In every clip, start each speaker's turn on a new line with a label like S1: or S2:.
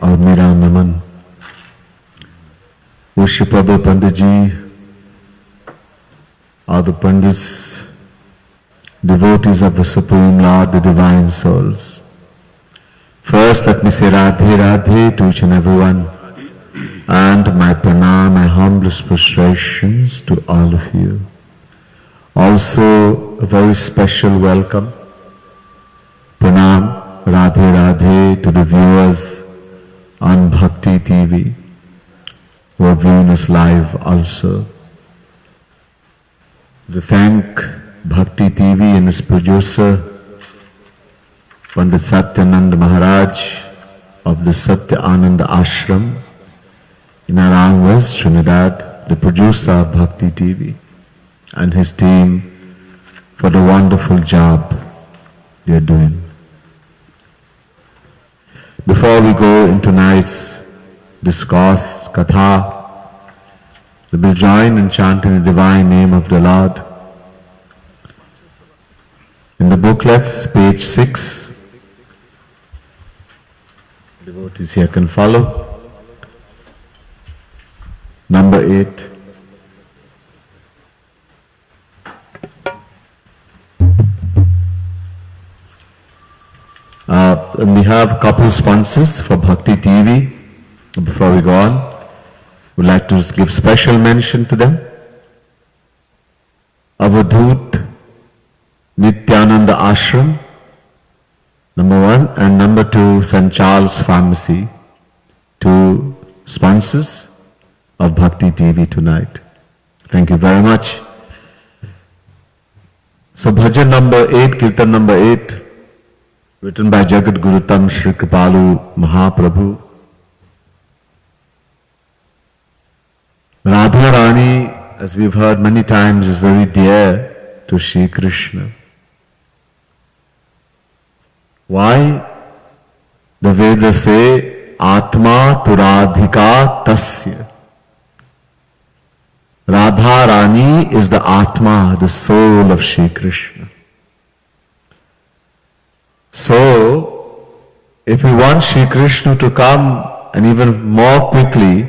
S1: और मेरा नमन। Worship Prabhu Panditji, all the Pandits, devotees of the Supreme Lord, the Divine Souls. First, let me say Radhe Radhe to each and everyone, and my pranam, my humblest prostrations to all of you. Also, a very special welcome, pranam, Radhe Radhe to the viewers on Bhakti TV, who are viewing us live also. To thank Bhakti TV and its producer, Pandit Satyananda Maharaj of the Satya Ananda Ashram in Arang West, Trinidad, the producer of Bhakti TV, and his team for the wonderful job they are doing. Before we go into tonight's discourse, Katha, we will join in chanting the divine name of the Lord. In the booklets, page 6, devotees here can follow. Number 8. And we have a couple sponsors for Bhakti TV. Before we go on, we'd like to give special mention to them. Avadhut Nityananda Ashram, number 1, and number 2, St. Charles Pharmacy, 2 sponsors of Bhakti TV tonight. Thank you very much. So bhajan number 8, kirtan number 8, written by Jagat Gurutam Shri Kripalu Mahaprabhu. Radha Rani, as we've heard many times, is very dear to Shri Krishna. Why? The Vedas say, Atma Turadhika Tasya. Radha Rani is the Atma, the soul of Shri Krishna. So, if we want Shri Krishna to come, and even more quickly,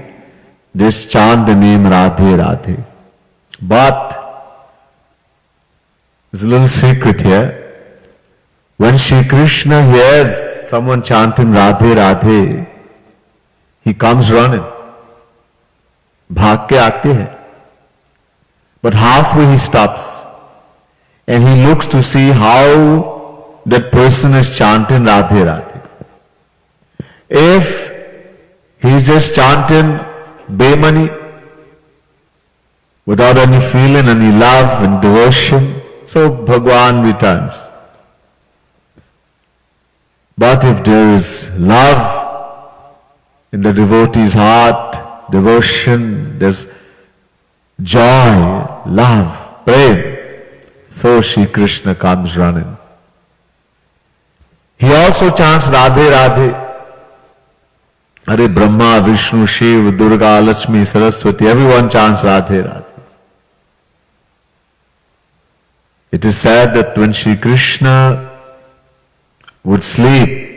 S1: just chant the name Radhe Radhe. But, there's a little secret here. When Shri Krishna hears someone chanting Radhe Radhe, he comes running. Bhag ke aate hai. But halfway he stops and he looks to see how that person is chanting Radhe Radhe. If he's just chanting Bemani without any feeling, any love and devotion, so Bhagwan returns. But if there is love in the devotee's heart, devotion, there's joy, love, prem, so Shri Krishna comes running. He also chants Radhe Radhe. Hare Brahma, Vishnu, Shiva, Durga, Lakshmi, Saraswati, everyone chants Radhe Radhe. It is said that when Shri Krishna would sleep,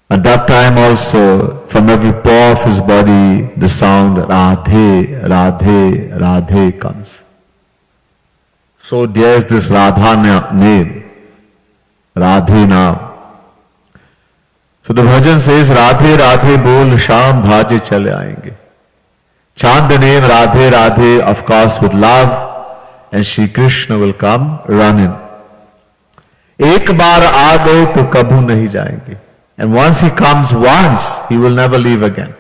S1: at that time also, from every pore of his body, the sound Radhe, Radhe, Radhe comes. So dear is this Radha name, Radhe now. So the bhajan says, Radhe Radhe bol sham bhaje chale aayenge. Chant the name Radhe Radhe, of course with love, and Shri Krishna will come running. Ek baar aa gaye to kabhu nahi jayenge. And once he comes once, he will never leave again.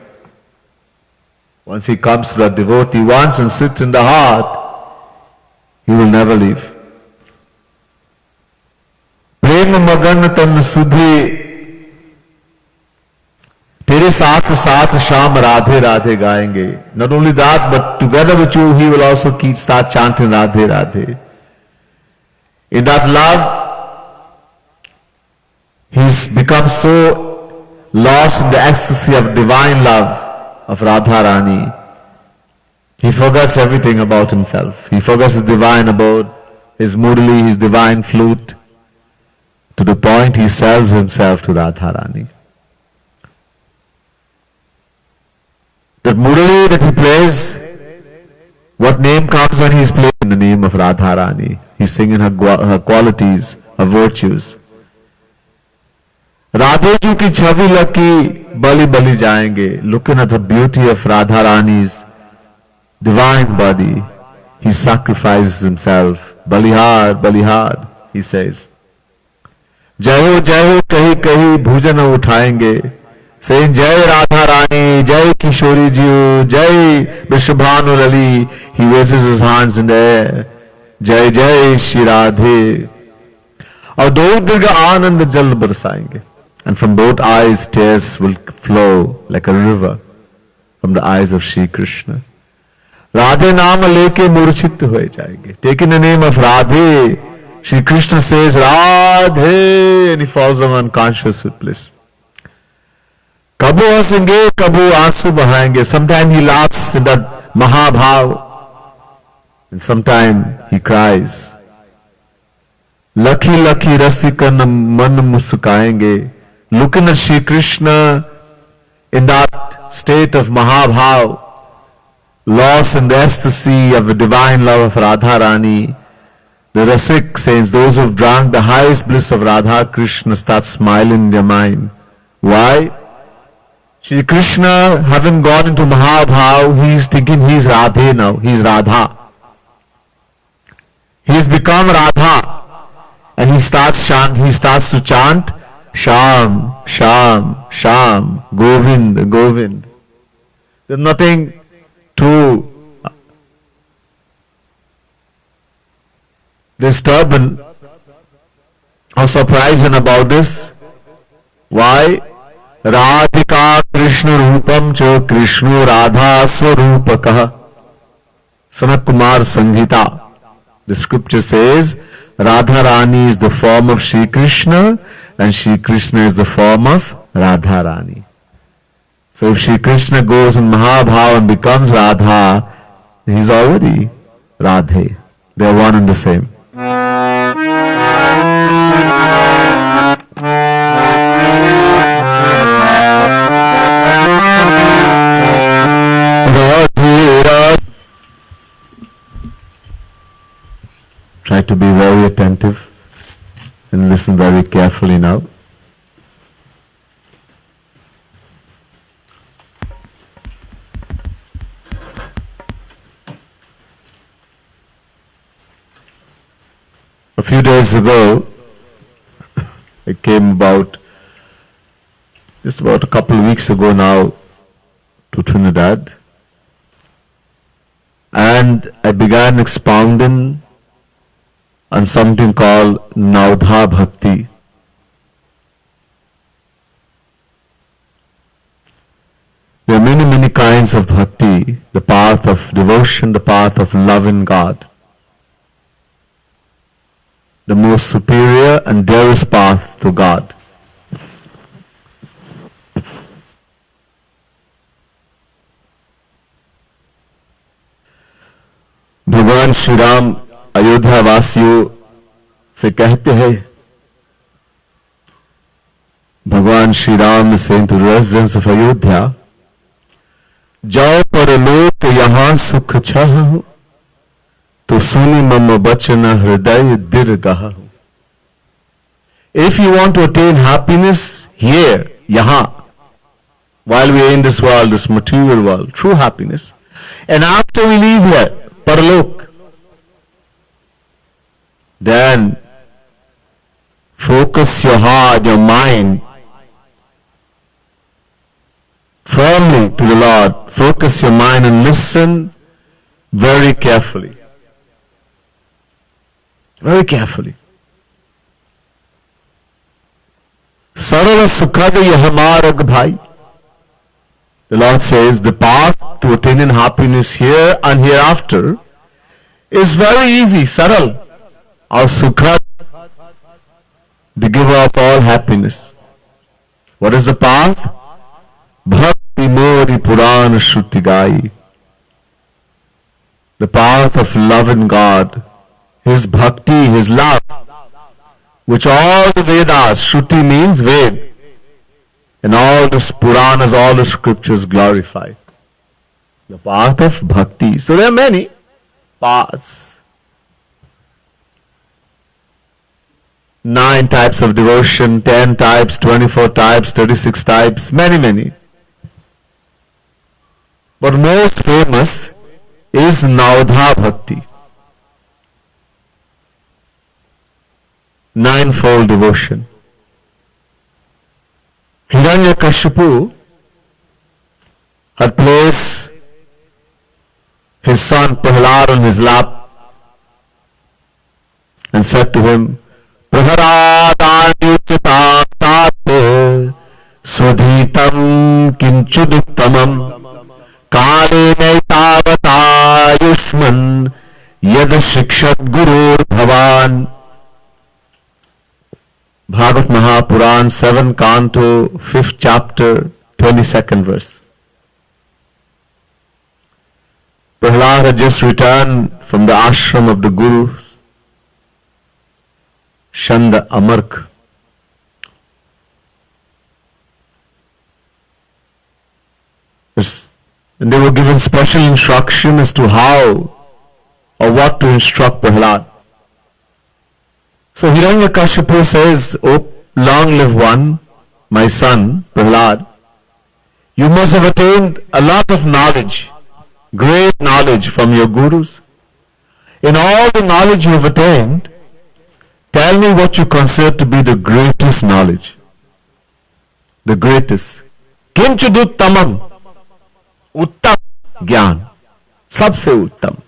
S1: Once he comes to the devotee once and sits in the heart, he will never leave. Prem magan tan sudhi, tere saath saath sham Radhe Radhe gaayenge. Not only that, but together with you, he will also start chanting Radhe Radhe. In that love, he's become so lost in the ecstasy of divine love of Radha Rani. He forgets everything about himself. He forgets his divine abode, his murli, his divine flute, to the point he sells himself to Radha Rani. That Murali that he plays, what name comes when he is playing? In the name of Radharani. He's singing her qualities, her virtues. Radhe ji ki chhavi laki bali bali jayenge. Looking at the beauty of Radharani's divine body, he sacrifices himself. Balihar, Balihar, he says. Jai ho kahi kahi bhujana uthayenge. Saying Jai Radharani, Jai Kishori Ji, Jai Vrishabhanu Lali. He raises his hands in the air. Jai Jai Shri Radhe. और दो दीर्घ आनंद जल बरसाएंगे. And from both eyes tears will flow like a river from the eyes of Shri Krishna. Radhe naam leke murchit ho jayenge. Taking the name of Radhe, Shri Krishna says Radhe, and he falls on unconscious with bliss. कबू हंसेंगे कबू आंसू बहाएंगे. Sometimes he laughs in that Mahabhav, and sometimes he cries. लखी लखी रसिकन मन मुस्काएंगे. Looking at Shri Krishna in that state of Mahabhav, lost in the ecstasy of the divine love of Radharani, the Rasik says, those who've drunk the highest bliss of Radha Krishna start smiling in their mind. Why? Shri Krishna, having gone into Mahabhav, he is thinking he is Radhe now. He is Radha. He has become Radha. And he starts to chant, Sham, Sham, Sham, Govind, Govind. There's nothing too disturbing or surprising about this. Why? Radhika Krishna Rupam Cha Krishna Radha Swarupakah. Sanat Kumar Sanghita. The scripture says Radharani is the form of Shri Krishna and Shri Krishna is the form of Radharani. So if Shri Krishna goes in Mahabhav and becomes Radha, he's already Radhe. They are one and the same. Try to be very attentive and listen very carefully now. A few days ago, I came just about a couple of weeks ago now to Trinidad, and I began expounding on something called Naudha Bhakti. There are many, many kinds of bhakti, the path of devotion, the path of loving God. The most superior and dearest path to God. भगवान श्री राम अयोध्या वासियों से कहते हैं, भगवान Shri Ram saying to the residents of Ayodhya, जाओ परलोक यहाँ सुख छह, तो सुनी मम बचन हृदय दीर्घ. If you want to attain happiness here, यहाँ, while we are in this world, this material world, true happiness, and after we leave here, paralok, then focus your heart, your mind firmly to the Lord. Focus your mind and listen very carefully. Very carefully. Sarala sukhad yah marg bhai. The Lord says the path to attaining happiness here and hereafter is very easy, saral. Or sukhad, the giver of all happiness. What is the path? Bhakti Mori Purana Shruti Gai. The path of loving God, His bhakti, His love, which all the Vedas, Shruti means Ved, and all the Puranas, all the scriptures glorify. The path of bhakti. So there are many paths. 9 types of devotion, 10 types, 24 types, 36 types, many. But most famous is Navdha Bhakti. 9-fold devotion. Hiranyakashipu had placed his son Prahlad on his lap and said to him, Praharadanyuchitam swadhitam kinchuduttamam kale naitavatayushman yad shikshat gurur bhavan. Bhagavad Mahapuran, 7 Canto, 5th chapter, 22nd verse. Prahlad had just returned from the ashram of the Gurus, Shanda Amark. And they were given special instruction as to how or what to instruct Prahlad. So Hiranyakashipu says, "O long live one, my son, Prahlad, you must have attained a lot of knowledge, great knowledge from your gurus. In all the knowledge you have attained, tell me what you consider to be the greatest knowledge. The greatest. Kinchudut tamam. Uttam Gyan. Sabse uttam."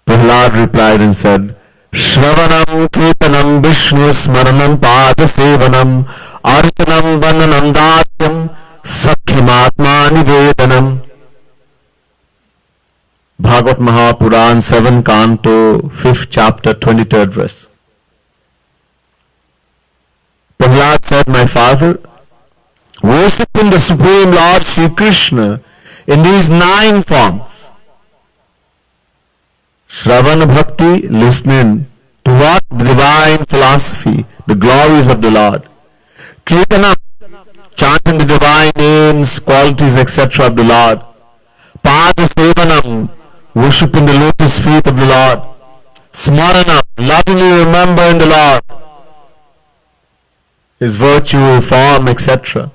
S1: Prahlad replied and said, Shravanam Kirtanam Vishnu Smaranam Pada Sevanam Archanam Vananam Datyam Sakhimatma Nivedanam. Bhagavad Mahapuran, 7 Canto, 5th chapter, 23rd verse. Prahlad said, my father, worshipping the Supreme Lord Shri Krishna in these 9 forms. Shravana Bhakti, listening to what? The divine philosophy, the glories of the Lord. Kirtana, chanting the divine names, qualities, etc. of the Lord. Pada Sevanam, worshipping the lotus feet of the Lord. Smarana, lovingly remembering the Lord, His virtue, form, etc.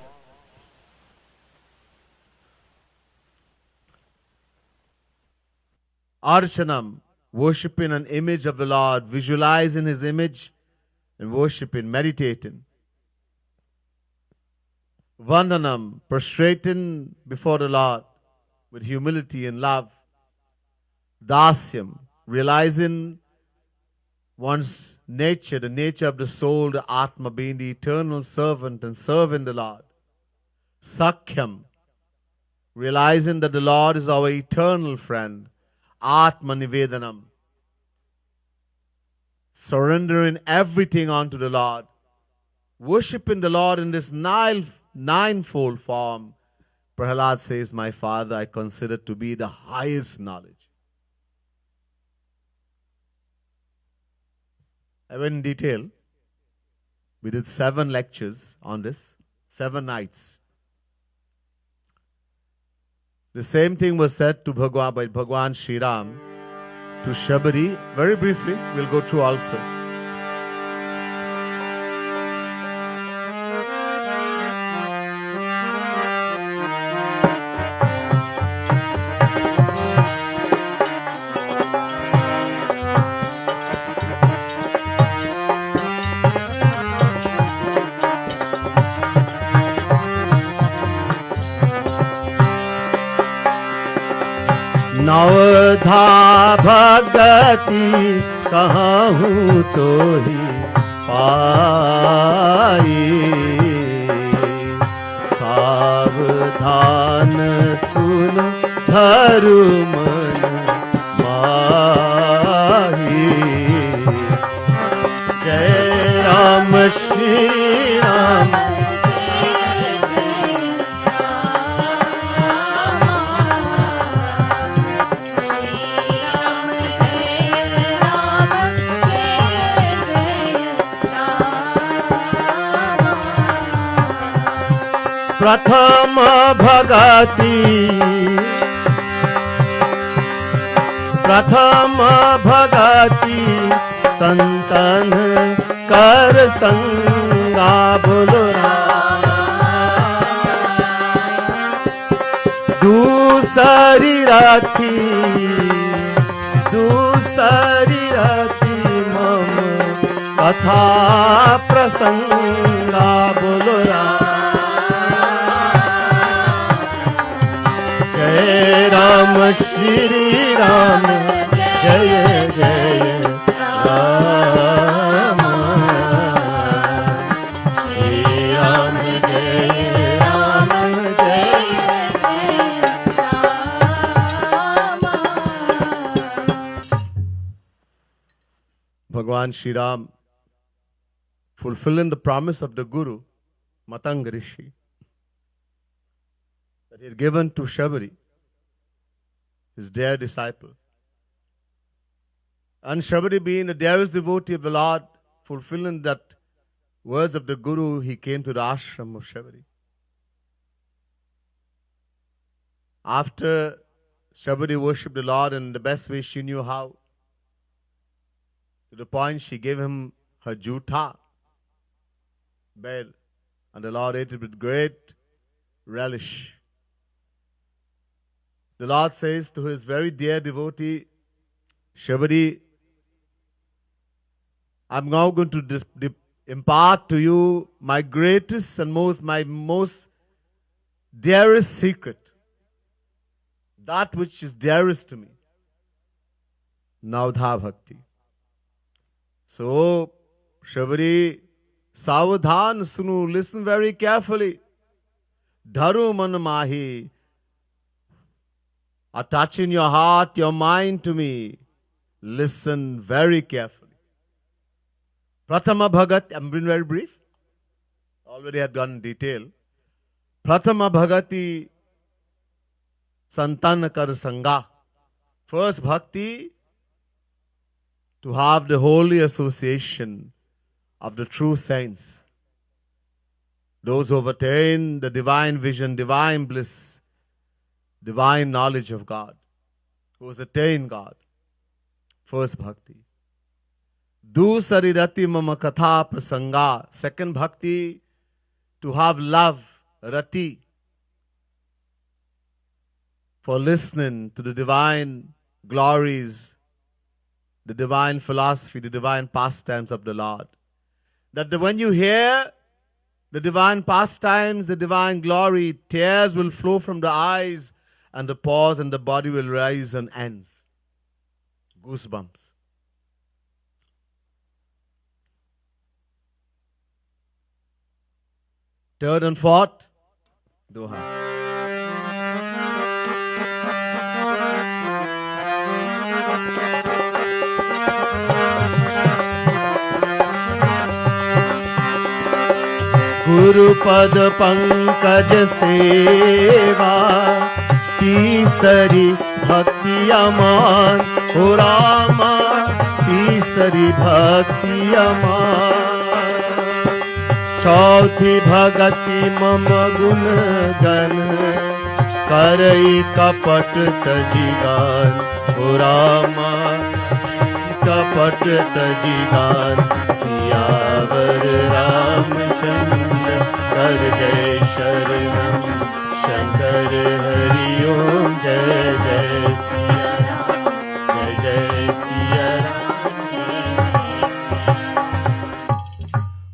S1: Archanam, worshipping an image of the Lord, visualizing His image and worshipping, meditating. Vandanam, prostrating before the Lord with humility and love. Dasyam, realizing one's nature, the nature of the soul, the Atma, being the eternal servant and serving the Lord. Sakhyam, realizing that the Lord is our eternal friend. Atma Nivedanam, surrendering everything unto the Lord. Worshipping the Lord in this 9-fold form. Prahlad says, my father, I consider to be the highest knowledge. I went in detail. We did 7 lectures on this, 7 nights. The same thing was said to by Bhagwan Shri Ram to Shabari. Very briefly, we'll go through also. नवधा भगति कहूँ तो ही पाई, सावधान सुन धरु मन माही। जय राम श्री राम,
S2: प्रथम भगति प्रथम भगति संतन कर संगा बोलो दूसरी रथी मम कथा प्रसंगा बोलो जय राम श्री राम जय जय राम श्री राम जय राम जय Bhagwan Shri Ram, fulfilling the promise of the Guru, Matanga Rishi, that he had given to Shabari, his dear disciple. And Shabari, being the dearest devotee of the Lord, fulfilling that words of the Guru, he came to the ashram of Shabari. After Shabari worshipped the Lord in the best way she knew how, to the point she gave him her juta, bed, and the Lord ate it with great relish. The Lord says to his very dear devotee, Shabari, I'm now going to impart to you my greatest and my most dearest secret, that which is dearest to me, Navdha Bhakti. So, Shabari, Savadhan Sunu, listen very carefully. Dharu man mahi, attaching your heart, your mind to me. Listen very carefully. Prathama Bhagat, I'm being very brief. Already had gone in detail. Prathama Bhagati Santan Kar Sangha. First bhakti, to have the holy association of the true saints. Those who have attained the divine vision, divine bliss, divine knowledge of God, who has attained God. First bhakti. Dusari rati mama katha prasanga. Second bhakti, to have love, rati, for listening to the divine glories, the divine philosophy, the divine pastimes of the Lord. That when you hear the divine pastimes, the divine glory, tears will flow from the eyes and the pause and the body will rise and ends. Goosebumps. Third and fourth, Doha. गुरुपद पंकज सेवा तीसरी भक्ति अमान हो रामा तीसरी भक्ति अमान चौथी भगति मम गुण गण करई कपट तजिगान हो रामा कपट तजिगान सियावर रामचंद्र कर जय शरणम शंकर हरि ओम जय जय सिया राम जय जय सिया राम जय जय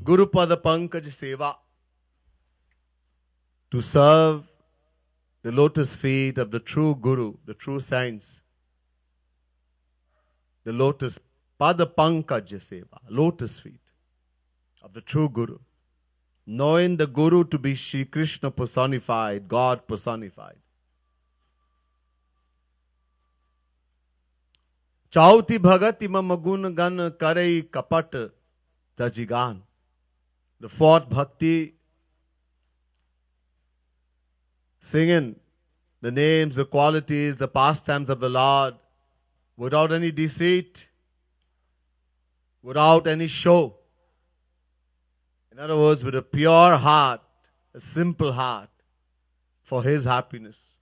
S2: Gurupad Pankaj Seva, to serve the lotus feet of the true Guru, the true saints. The lotus Pada Pankaj Seva, lotus feet of the true Guru. Knowing the Guru to be Shri Krishna personified, God personified. Chauthi Bhagati Mamagun Gan Karai Kapat Tajigan. The fourth bhakti, singing the names, the qualities, the pastimes of the Lord without any deceit, without any show. In other words, with a pure heart, a simple heart. for his happiness.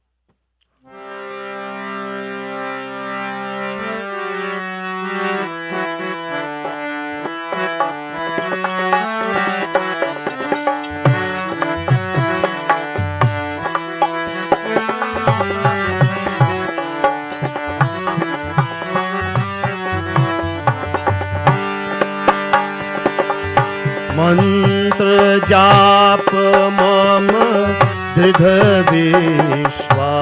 S2: मंत्र जाप मम दृढ़ विश्वासा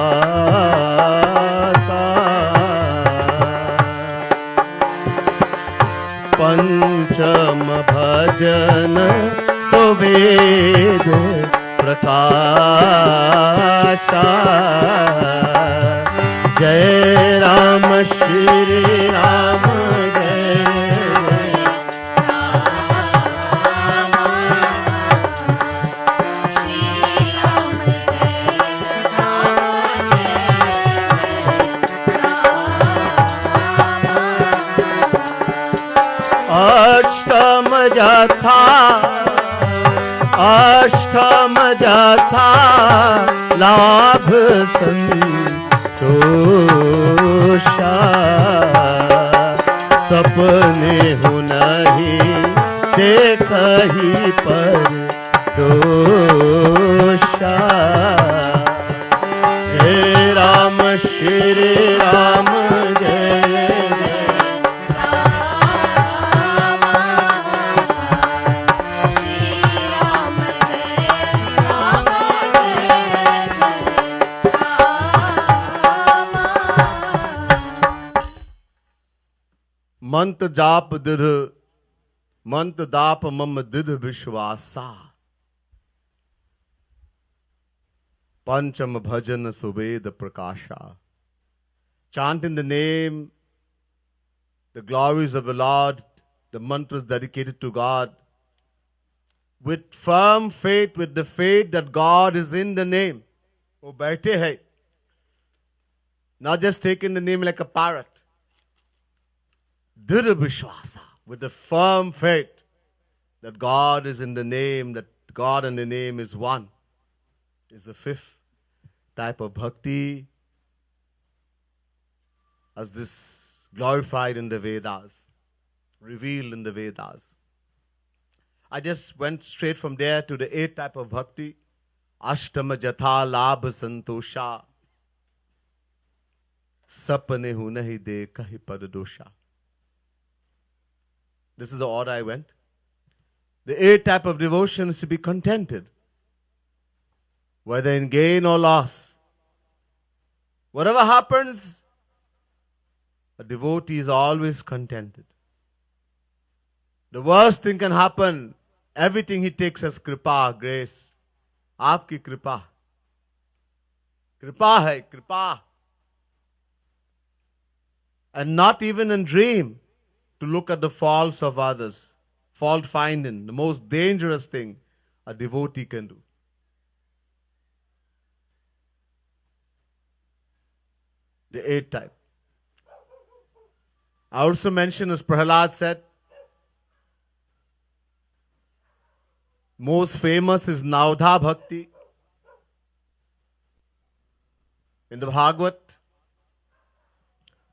S2: पंचम भजन सुवेद प्रकाशा जय राम श्री राम जय अष्टम जथा लाभ संतोषा सपने हो नहीं देखहि पर दोषा जय राम श्री राम जय मंत्र जाप दृढ़ मंत्र दाप मम दृढ़ विश्वासा पंचम भजन सुवेद प्रकाशा. Chant in the name, the glories of the Lord, the mantras dedicated to God, with firm faith, with the faith that God is in the name. Oh, baithe hai. Not just taking the name like a parrot. Dhrida Vishwasa, with a firm faith that God is in the name, that God and the name is one, is the fifth type of bhakti as this glorified in the Vedas, revealed in the Vedas. I just went straight from there to the eighth type of bhakti, Ashtama Jatha Labh Santosha, Sapne hu nahi dekhi pad dosha. This is the order I went. The eighth type of devotion is to be contented, whether in gain or loss. Whatever happens, a devotee is always contented. The worst thing can happen, everything he takes as kripa, grace. Aapki kripa. Kripa hai, kripa. And not even in dream to look at the faults of others. Fault finding, the most dangerous thing a devotee can do. The eighth type. I also mentioned, as Prahlad said, most famous is Naudha Bhakti. In the Bhagavad,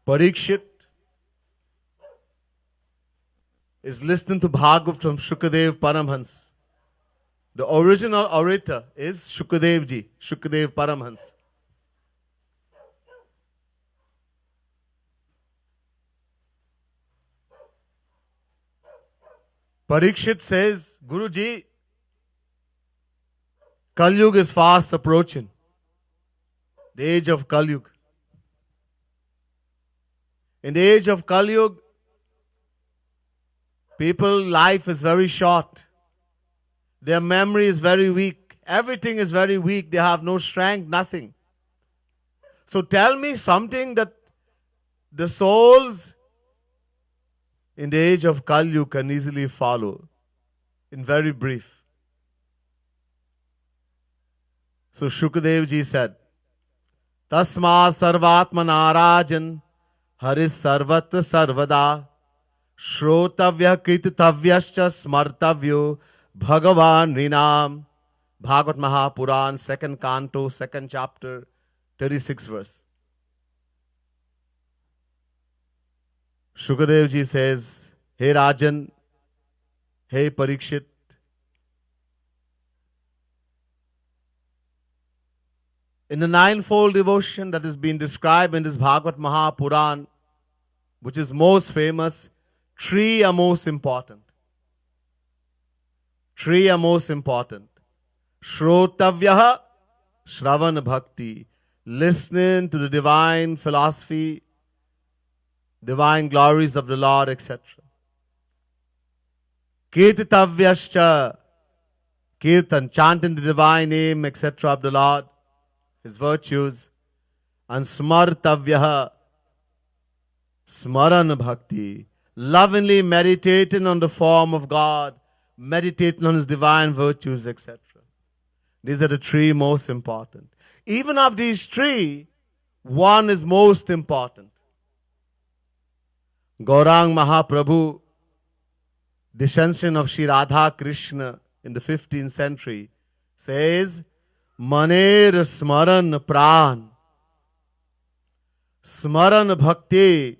S2: Parikshit is listening to Bhagavad from Shukadev Paramhans. The original orator is Shukadev ji, Shukadev Paramhans. Parikshit says, Guruji, Kali Yuga is fast approaching. The age of Kali Yuga. In the age of Kali Yuga, people's life is very short. Their memory is very weak. Everything is very weak. They have no strength, nothing. So tell me something that the souls in the age of Kali Yuga can easily follow in very brief. So Shukadev ji said, Tasma sarvatmana rajan haris sarvat sarvada Shrotavya krititavyascha smartavyo Bhagavan Rinam Bhagavad Mahapuran, second canto, second chapter, 36th verse. Shukadev ji says, Hey Rajan, hey Parikshit, in the ninefold devotion that is being described in this Bhagavad Mahapuran, which is most famous, three are most important. Three are most important. Shrotavyaha, Shravan Bhakti, listening to the divine philosophy, divine glories of the Lord, etc. Kirtitavyascha, Kirtan, chanting the divine name, etc. of the Lord, His virtues. And Smartavyaha, Smaran Bhakti, lovingly meditating on the form of God, meditating on His divine virtues, etc. These are the three most important. Even of these three, one is most important. Gaurang Mahaprabhu, descension of Sri Radha Krishna in the 15th century, says, Maner Smaran Pran, Smaran Bhakti,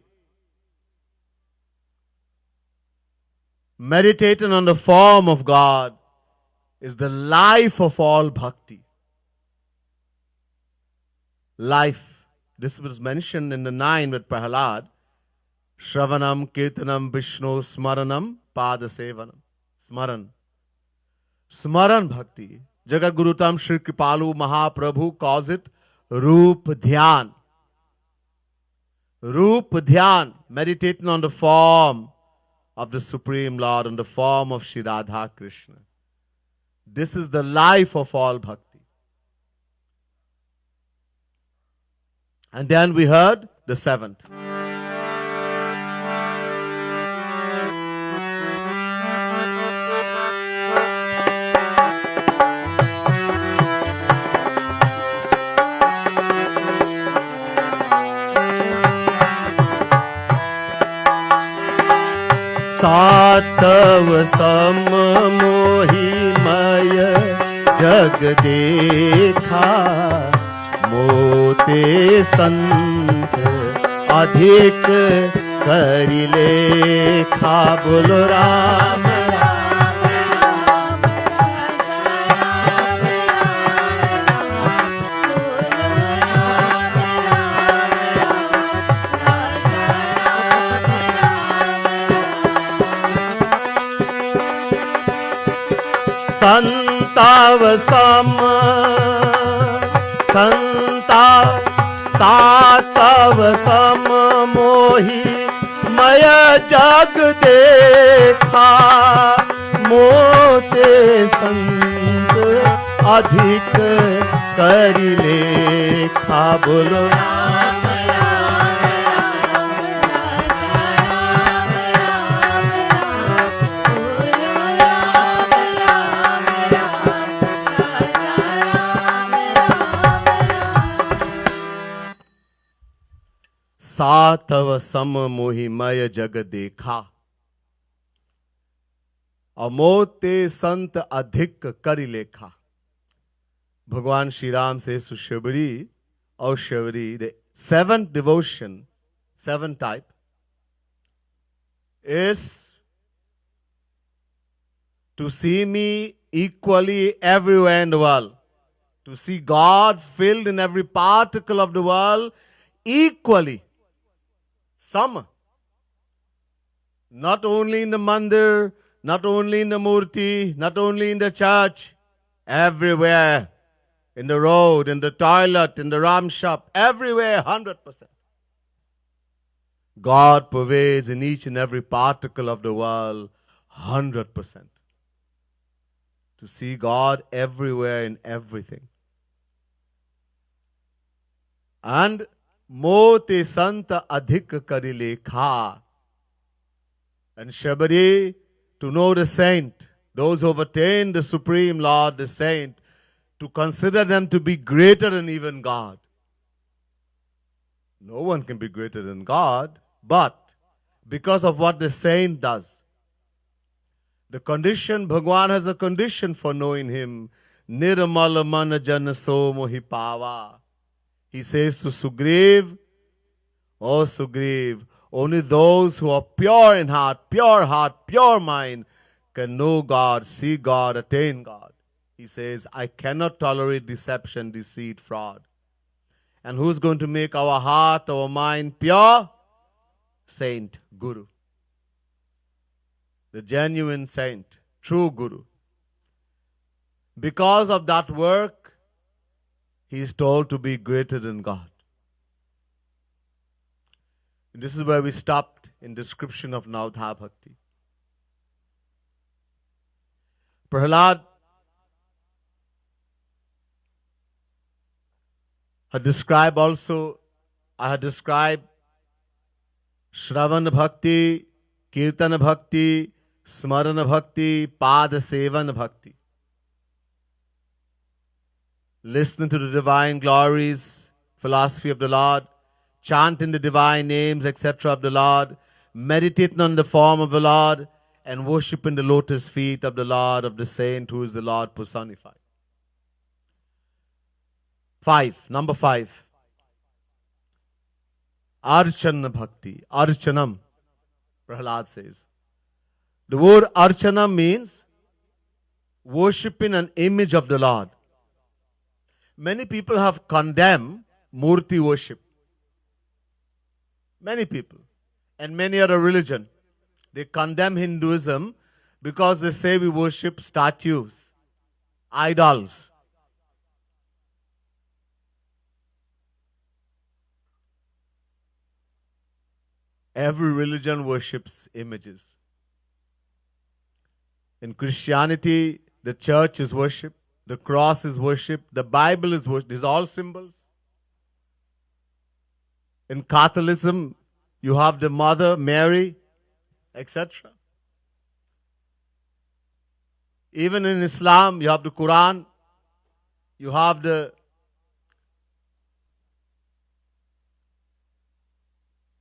S2: meditating on the form of God is the life of all bhakti. Life. This was mentioned in the 9 with Prahalad. Shravanam, Kirtanam, Vishnu, Smaranam, Padasevanam. Smaran. Smaran bhakti. Jagat Gurutam Shri Kripalu Mahaprabhu calls it Roop Dhyan. Roop Dhyan. Meditating on the form of the Supreme Lord, on the form of Sri Radha Krishna. This is the life of all bhakti. And then we heard the seventh. Satav सम मोहिमय जग देखा मोते संत अधिक करि लेखा बोलो राम संताव सम संता सातव सम मोहि मय जग देखा मोते संत अधिक करि लेखा बोलो सातव सम मोहिमय जग देखा अमोते संत अधिक करि लेखा. Bhagwan Shri Ram says to Shabari or Shabari, the seventh devotion, seventh type, is to see me equally everywhere in the world. To see God filled in every particle of the world equally. Some. Not only in the mandir, not only in the murti, not only in the church, everywhere. In the road, in the toilet, in the ram shop, everywhere, 100%. God pervades in each and every particle of the world, 100%. To see God everywhere in everything. And Mote Santa Adhik Kari Lekha. And Shabari, to know the saint, those who have attained the Supreme Lord, the saint, to consider them to be greater than even God. No one can be greater than God, but because of what the saint does. The condition, Bhagwan has a condition for knowing Him. Nirmal man jan so mohi pava. He says to Sugriv, oh Sugriv, only those who are pure in heart, pure mind, can know God, see God, attain God. He says, I cannot tolerate deception, deceit, fraud. And who's going to make our heart, our mind pure? Saint, Guru. The genuine saint, true Guru. Because of that work, he is told to be greater than God. This is where we stopped in description of Navadha Bhakti. Prahlad had described also, I had described Shravan Bhakti, Kirtan Bhakti, Smarana Bhakti, Pada Sevan Bhakti. Listen to the divine glories, philosophy of the Lord, chanting the divine names, etc. of the Lord, meditating on the form of the Lord, and worshipping the lotus feet of the Lord, of the saint who is the Lord personified. 5. Number 5. Archana Bhakti. Archanam, Prahlad says. The word Archana means worshipping an image of the Lord. Many people have condemned Murti worship. Many people. And many other religion. They condemn Hinduism because they say we worship statues, idols. Every religion worships images. In Christianity, the church is worship, the cross is worship, the Bible is worship. These are all symbols. In Catholicism, you have the Mother Mary, etc. Even in Islam, you have the Quran, you have the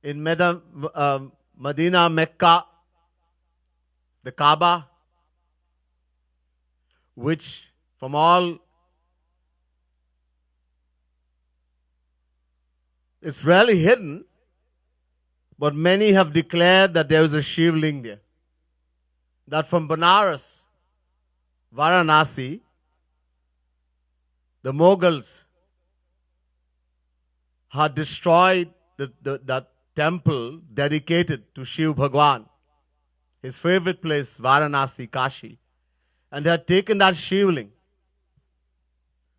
S2: in Medina, Mecca, the Kaaba, which from all, it's rarely hidden, but many have declared that there is a Shivling there. That from Banaras, Varanasi, the Mughals had destroyed that temple dedicated to Shiv Bhagwan, his favorite place, Varanasi, Kashi, and they had taken that Shivling,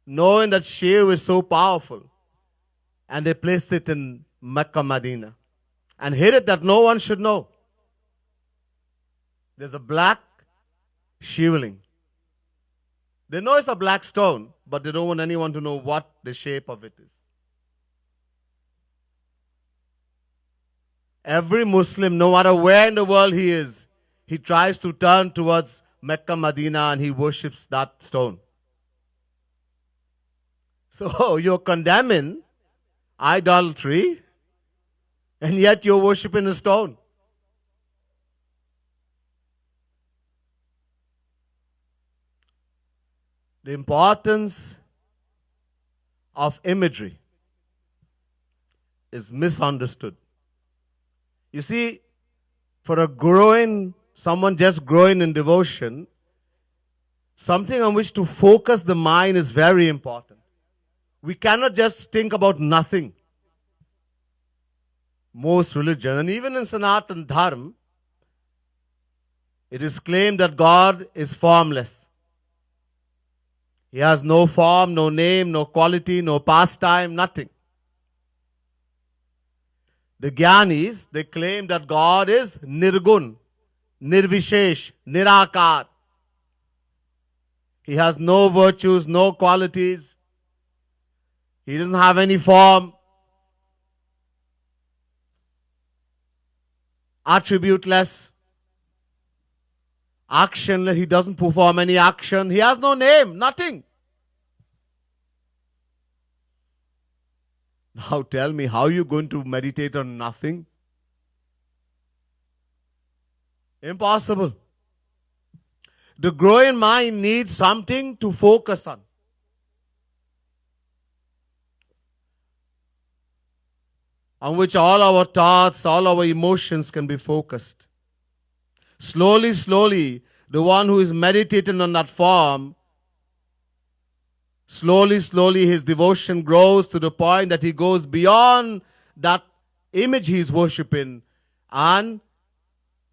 S2: knowing that Shiv is so powerful, and they placed it in Mecca, Medina, and hid it that no one should know. There's a black Shivling. They know it's a black stone, but they don't want anyone to know what the shape of it is. Every Muslim, no matter where in the world he is, he tries to turn towards Mecca, Medina, and he worships that stone. So you're condemning idolatry, and yet you're worshipping a stone. The importance of imagery is misunderstood. You see, for someone just growing in devotion, something on which to focus the mind is very important. We cannot just think about nothing. Most religion, and even in Sanatana Dharma, it is claimed that God is formless. He has no form, no name, no quality, no pastime, nothing. The Jnanis, they claim that God is Nirgun, Nirvishesh, Nirakar. He has no virtues, no qualities. He doesn't have any form. Attributeless. Actionless. He doesn't perform any action. He has no name, nothing. Now tell me, how are you going to meditate on nothing? Impossible. The growing mind needs something to focus on. on which all our thoughts, all our emotions can be focused. Slowly, slowly, the one who is meditating on that form, slowly, slowly, his devotion grows to the point that he goes beyond that image he is worshipping and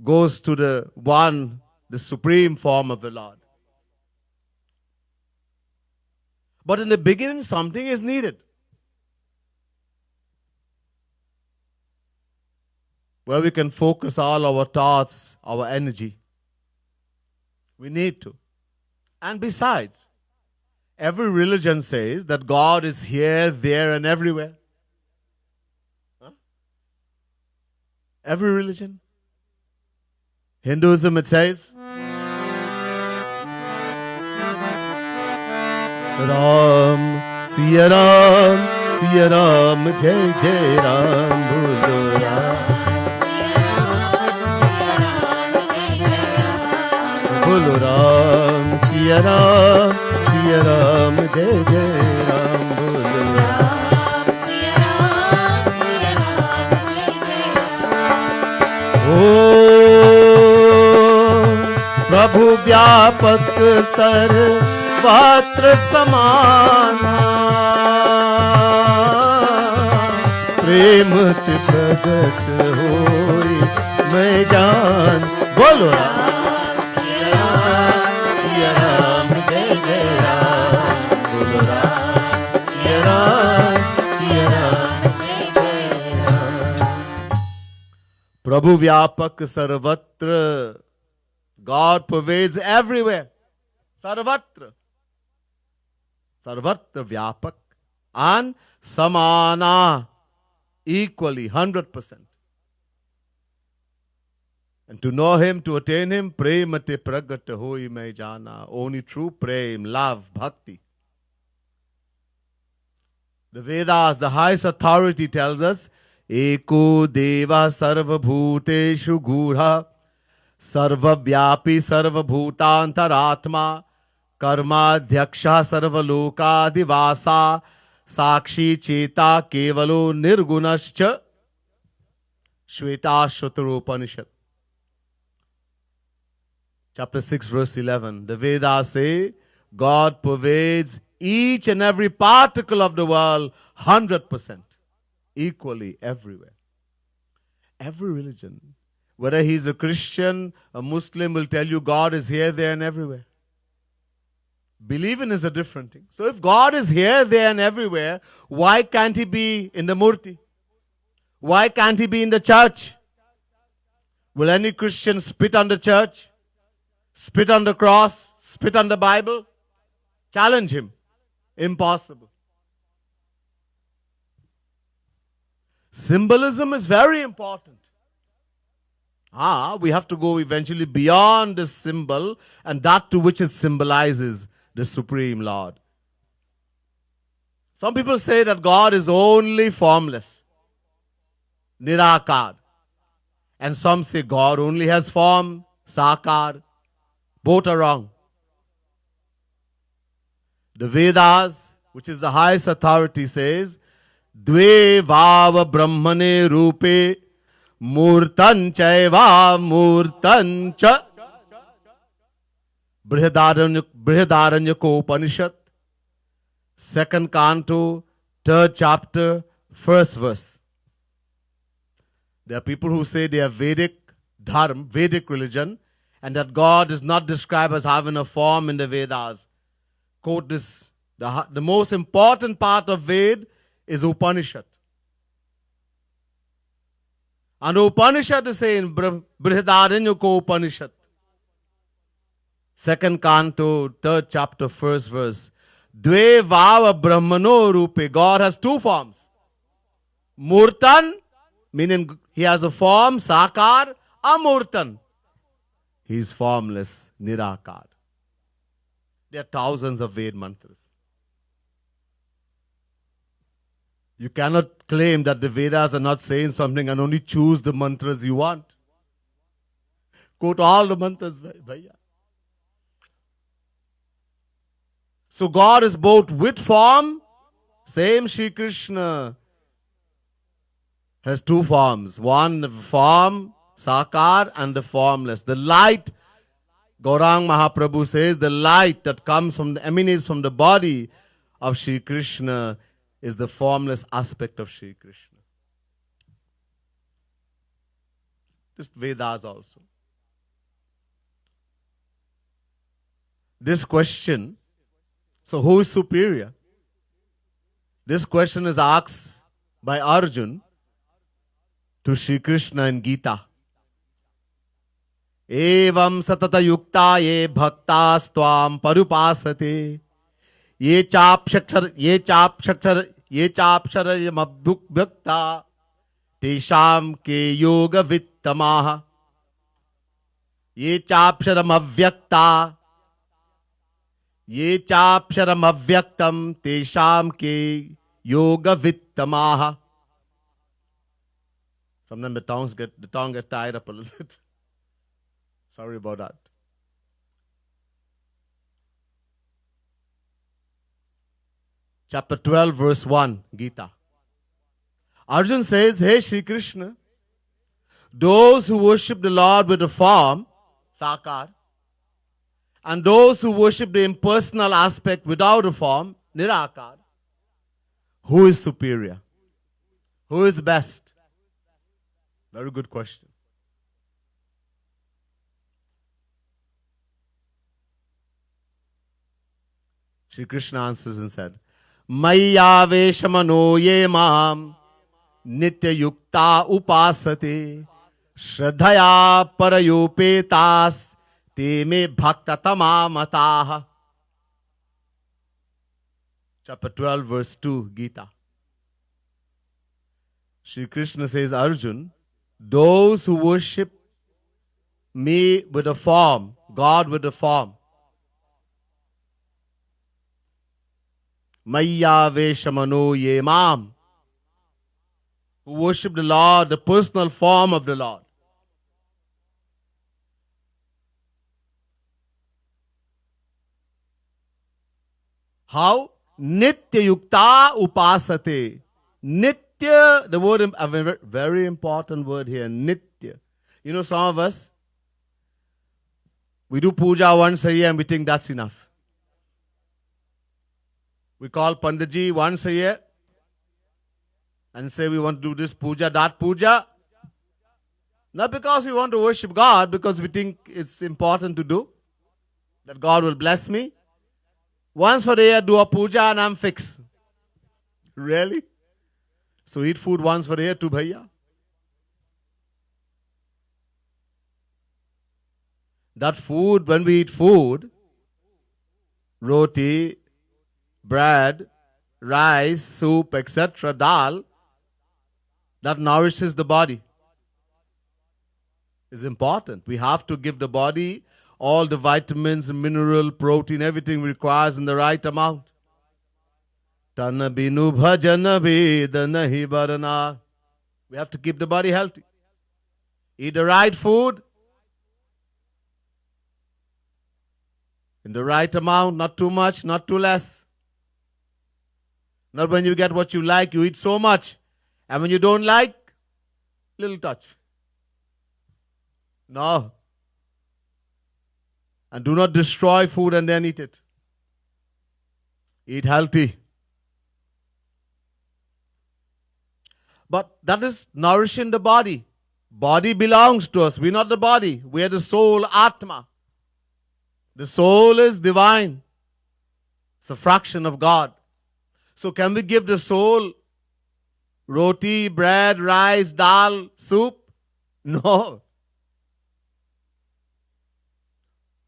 S2: goes to the one, the supreme form of the Lord. But in the beginning, something is needed. Where we can focus all our thoughts, our energy. We need to. And besides, every religion says that God is here, there, and everywhere. Huh? Every religion. Hinduism, it says, Ram, Siya Ram, Jai Jai Ram, Bolo Ram. Bolo Ram, Siya Ram, Jai Jai Ram, Bolo Ram. Om Prabhu Vyapak सर्वत्र समाना प्रेम ते प्रगट होई मैं जान बोलो राम सिया राम जय जय राम बोलो राम सिया राम जय जय राम प्रभु व्यापक सर्वत्र God pervades everywhere. Sarvatra. Sarvatra Vyapak. And Samana. Equally, 100%. And to know Him, to attain Him, Premate Pragata Hoi Mai Jana. Only true Prem, love, bhakti. The Vedas, the highest authority tells us, Eko Deva Sarva Bhuteshu Gurha सर्वव्यापी सर्वभूतांतरात्मा कर्माध्यक्षा सर्वलोकादिवासा साक्षी चेता केवलो निर्गुणश्च Shvetashvatara Upanishad chapter 6 verse 11. The Vedas say God pervades each and every particle of the world 100% equally everywhere. Every religion, whether he's a Christian, a Muslim, will tell you God is here, there, and everywhere. Believing is a different thing. So if God is here, there, and everywhere, why can't He be in the Murti? Why can't He be in the church? Will any Christian spit on the church? Spit on the cross? Spit on the Bible? Challenge him. Impossible. Symbolism is very important. We have to go eventually beyond this symbol and that to which it symbolizes the Supreme Lord. Some people say that God is only formless, Nirakar. And some say God only has form, Sakar. Both are wrong. The Vedas, which is the highest authority, says, Dve Vava Brahmane Rupe Murtan Chaiva Murtan Cha Brihadaranyaka Upanishad, 2nd canto, 3rd chapter, 1st verse. There are people who say they are Vedic Dharma, Vedic religion, and that God is not described as having a form in the Vedas. Quote this, the most important part of Ved is Upanishad. And Upanishad is saying, Brihadaranyaka Upanishad, 2nd canto, 3rd chapter, 1st verse. Dve Vava Brahmano Rupe. God has two forms. Murtan, meaning He has a form, Sakar. Amurtan, He is formless, Nirakar. There are thousands of Ved mantras. You cannot claim that the Vedas are not saying something and only choose the mantras you want. Quote all the mantras, bhaiya. So God is both with form, same Shri Krishna has two forms. One the form, Sakar, and the formless. The light, Gaurang Mahaprabhu says, the light that comes from emanates from the body of Sri Krishna is the formless aspect of Sri Krishna. Just Vedas also. This question, so who is superior? This question is asked by Arjun to Sri Krishna in Gita. Evam satata yukta ye bhaktas tvam parupasate ye chapshakshar yamabhukta tesham ke yoga vittamaha ye chapsharam avyaktam tesham ke yoga vittamaha. Sometimes the tongue gets tied up a little bit. Sorry about that. Chapter 12, verse 1, Gita. Arjun says, Hey Sri Krishna, those who worship the Lord with the form, Sakar, and those who worship the impersonal aspect without a form, Nirakar, who is superior? Who is best? Very good question. Sri Krishna answers and said, Maya veshamano ye mam nitya yukta upasate shraddhaya parayopetas te me bhakta tamamataha. Chapter 12, verse 2, Gita. Sri Krishna says, Arjun, those who worship me with a form, God with a form, Maya veshamano ye mam, who worship the Lord, the personal form of the Lord. How? Nitya yukta upasate. Nitya, the word, a very important word here, nitya. You know, some of us, we do puja once a year and we think that's enough. We call Panditji once a year and say we want to do this puja, that puja. Not because we want to worship God, because we think it's important to do, that God will bless me. Once for the year, do a puja and I'm fixed. Really? So eat food once for the year too, bhaiya. That food, when we eat food, roti, bread, rice, soup, etc., dal, that nourishes the body, is important. We have to give the body all the vitamins, mineral, protein, everything requires in the right amount. Tana binu bhajana veda nahi barana. We have to keep the body healthy. Eat the right food in the right amount, not too much, not too less. Not when you get what you like, you eat so much. And when you don't like, little touch. No. And do not destroy food and then eat it. Eat healthy. But that is nourishing the body. Body belongs to us. We're not the body. We are the soul, Atma. The soul is divine. It's a fraction of God. So can we give the soul roti, bread, rice, dal, soup? No.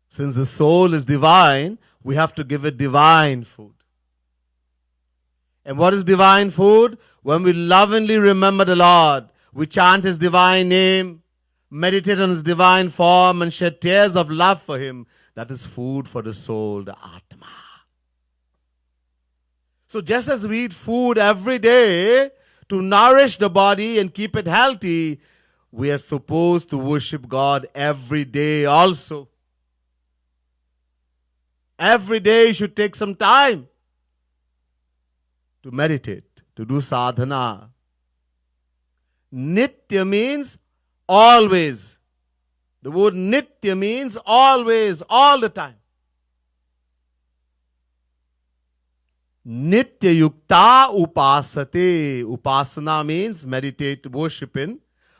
S2: Since the soul is divine, we have to give it divine food. And what is divine food? When we lovingly remember the Lord, we chant His divine name, meditate on His divine form, and shed tears of love for Him. That is food for the soul, the Atma. So just as we eat food every day to nourish the body and keep it healthy, we are supposed to worship God every day also. Every day you should take some time to meditate, to do sadhana. Nitya means always. The word nitya means always, all the time. Nitya yukta upasate. Upasana means meditate, worship in.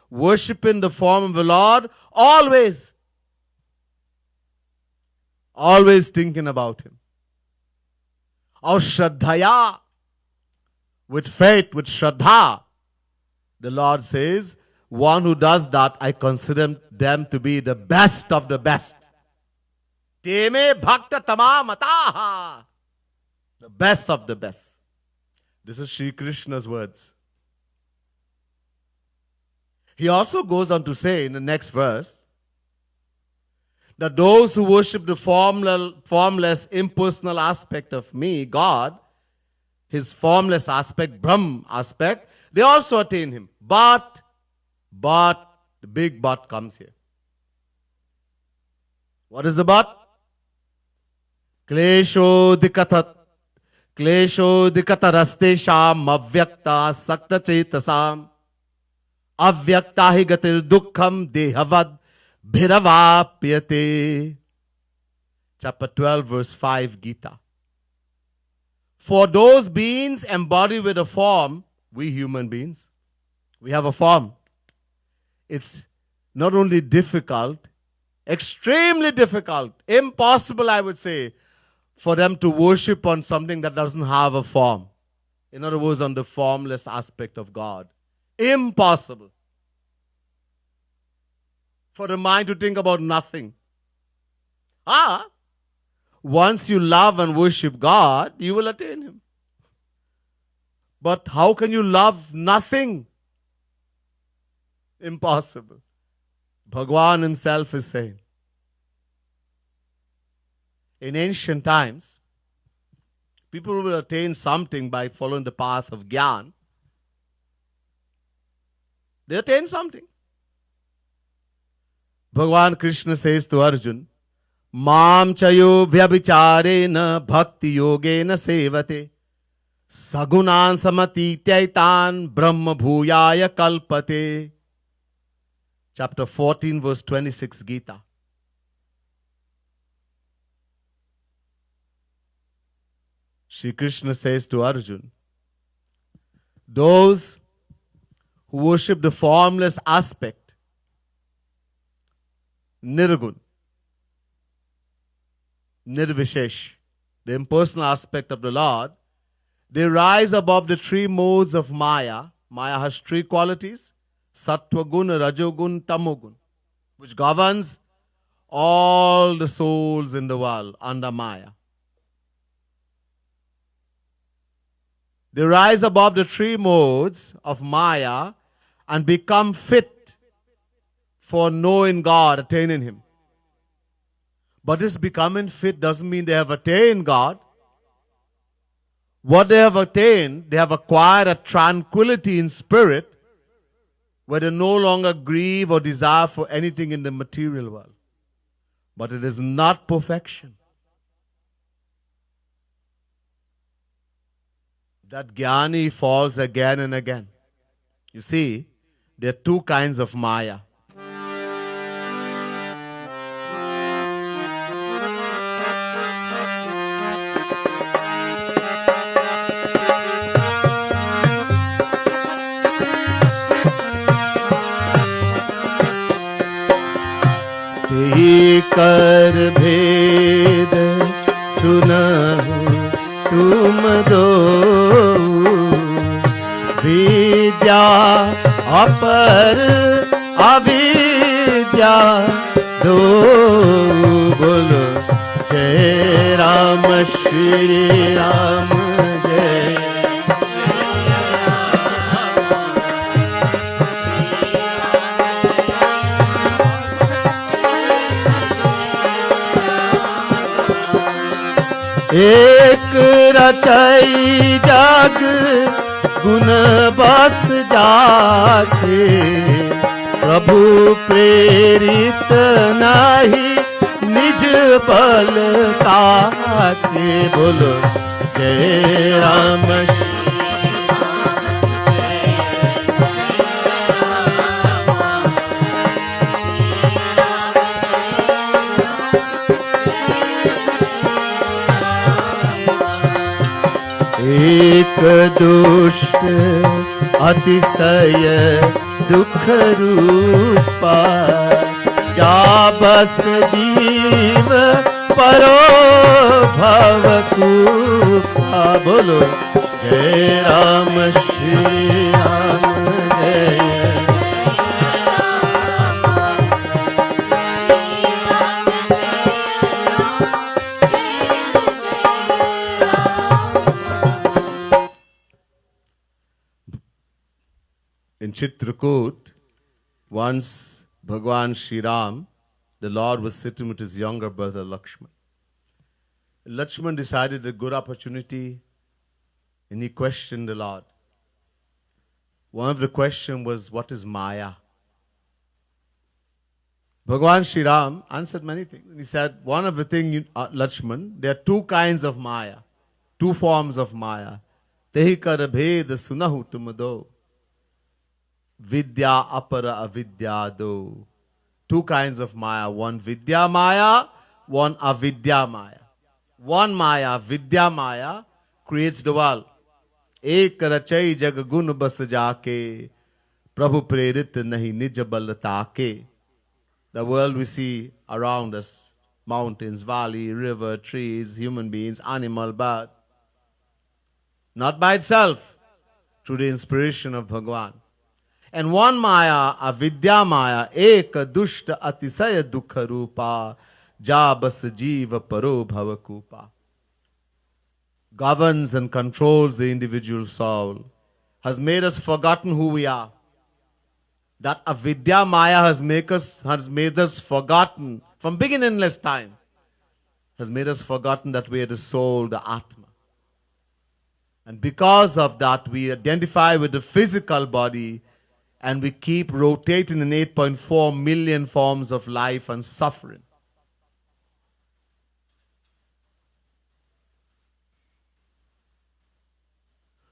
S2: Worship in the form of the Lord always. Always thinking about Him. Or Shraddhaya. With faith, with Shraddha. The Lord says, one who does that, I consider them to be the best of the best. Teme bhakta tamamataha. The best of the best. This is Sri Krishna's words. He also goes on to say in the next verse that those who worship the formless, impersonal aspect of me, God, His formless aspect, Brahm aspect, they also attain Him. But, the big but comes here. What is the but? Kleshodikatat. Kleshodikatarastesham avyakta sakta chetasam. Avyakta hi gatir dukkham dehavad bhiravapyate. Chapter 12, verse 5, Gita. For those beings embodied with a form, we human beings, we have a form. It's not only difficult, extremely difficult, impossible, I would say, for them to worship on something that doesn't have a form. In other words, on the formless aspect of God. Impossible. For the mind to think about nothing. Once you love and worship God, you will attain Him. But how can you love nothing? Impossible. Bhagwan Himself is saying. In ancient times, people will attain something by following the path of Gyan. They attain something. Bhagwan Krishna says to Arjun, Mam chayo vyabhicharena bhakti yogena sevate sagunan samatitaitan brahma bhuyaya kalpate. Chapter 14, verse 26, Gita. Shri Krishna says to Arjun, those who worship the formless aspect, Nirgun, Nirvishesh, the impersonal aspect of the Lord, they rise above the three modes of Maya. Maya has three qualities, Sattva Gun, Rajogun, Tamogun, which governs all the souls in the world under Maya. They rise above the three modes of Maya and become fit for knowing God, attaining Him. But this becoming fit doesn't mean they have attained God. What they have attained, they have acquired a tranquility in spirit where they no longer grieve or desire for anything in the material world. But it is not perfection. That Jnani falls again and again. You see, there are two kinds of Maya. कर भेद सुनहु तुम दो विद्या अपर अविद्या दो बोलो जय राम श्री राम जय एक रचई जग गुण बस जाके प्रभु प्रेरित नहीं निज बल ताके बोलो जय राम एक दुष्ट अतिशय दुख रूपा, जा बस जीव परो भव कूपा। बोलो जय राम श्री राम जय। In Chitrakoot, once Bhagwan Shri Ram, the Lord was sitting with his younger brother Lakshman. Lakshman decided a good opportunity and he questioned the Lord. One of the questions was, what is Maya? Bhagwan Shri Ram answered many things. He said, one of the things, Lakshman, there are two kinds of Maya, two forms of Maya. Tehi kar bhed sunahu tum do. Vidya apara avidya do. Two kinds of Maya. One Vidya Maya, one Avidya Maya. One Maya, Vidya Maya, creates the world. Ek rachai jag gun bas jaake, Prabhu prerit nahi nij bal taake. The world we see around us, mountains, valley, river, trees, human beings, animal, bird. Not by itself, through the inspiration of Bhagwan. And one Maya, Avidya Maya, ek dushta atisaya dukha rupa, ja bas jiva paro bhava kupa, governs and controls the individual soul, has made us forgotten who we are. That Avidya Maya has made us forgotten from beginningless time, has made us forgotten that we are the soul, the Atma. And because of that, we identify with the physical body and we keep rotating in 8.4 million forms of life and suffering.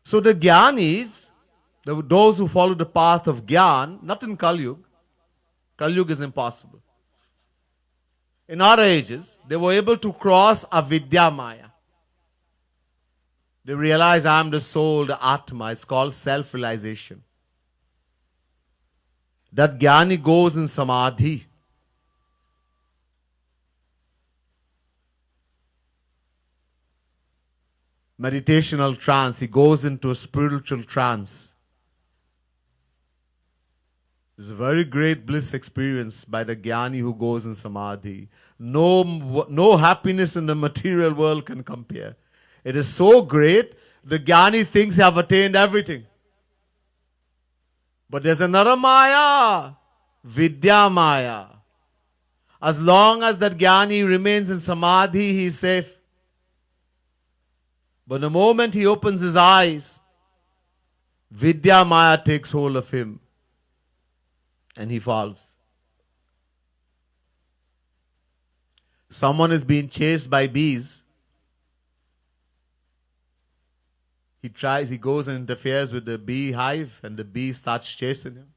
S2: So the Gyanis, those who follow the path of Gyan, not in Kali Yuga. Kali Yuga is impossible. In our ages, they were able to cross Avidya Maya. They realize I am the soul, the Atma. It's called self-realization. That Jnani goes in Samadhi. Meditational trance. He goes into a spiritual trance. It's a very great bliss experience by the Jnani who goes in Samadhi. No happiness in the material world can compare. It is so great, the Jnani thinks they have attained everything. But there's another Maya, Vidya Maya. As long as that Jnani remains in Samadhi, he is safe. But the moment he opens his eyes, Vidya Maya takes hold of him and he falls. Someone is being chased by bees. He goes and interferes with the beehive and the bee starts chasing him.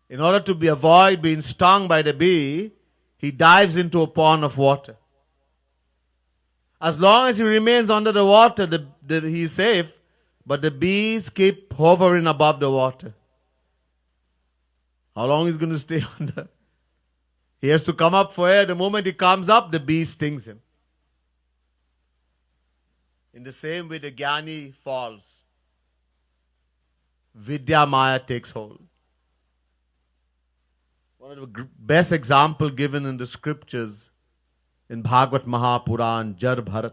S2: In order to avoid being stung by the bee, he dives into a pond of water. As long as he remains under the water, he is safe, but the bees keep hovering above the water. How long is he going to stay under? He has to come up for air. The moment he comes up, the bee stings him. In the same way, the Jnani falls. Vidya Maya takes hold. One of the best examples given in the scriptures in Bhagavad Mahapuran, Jar Bharat.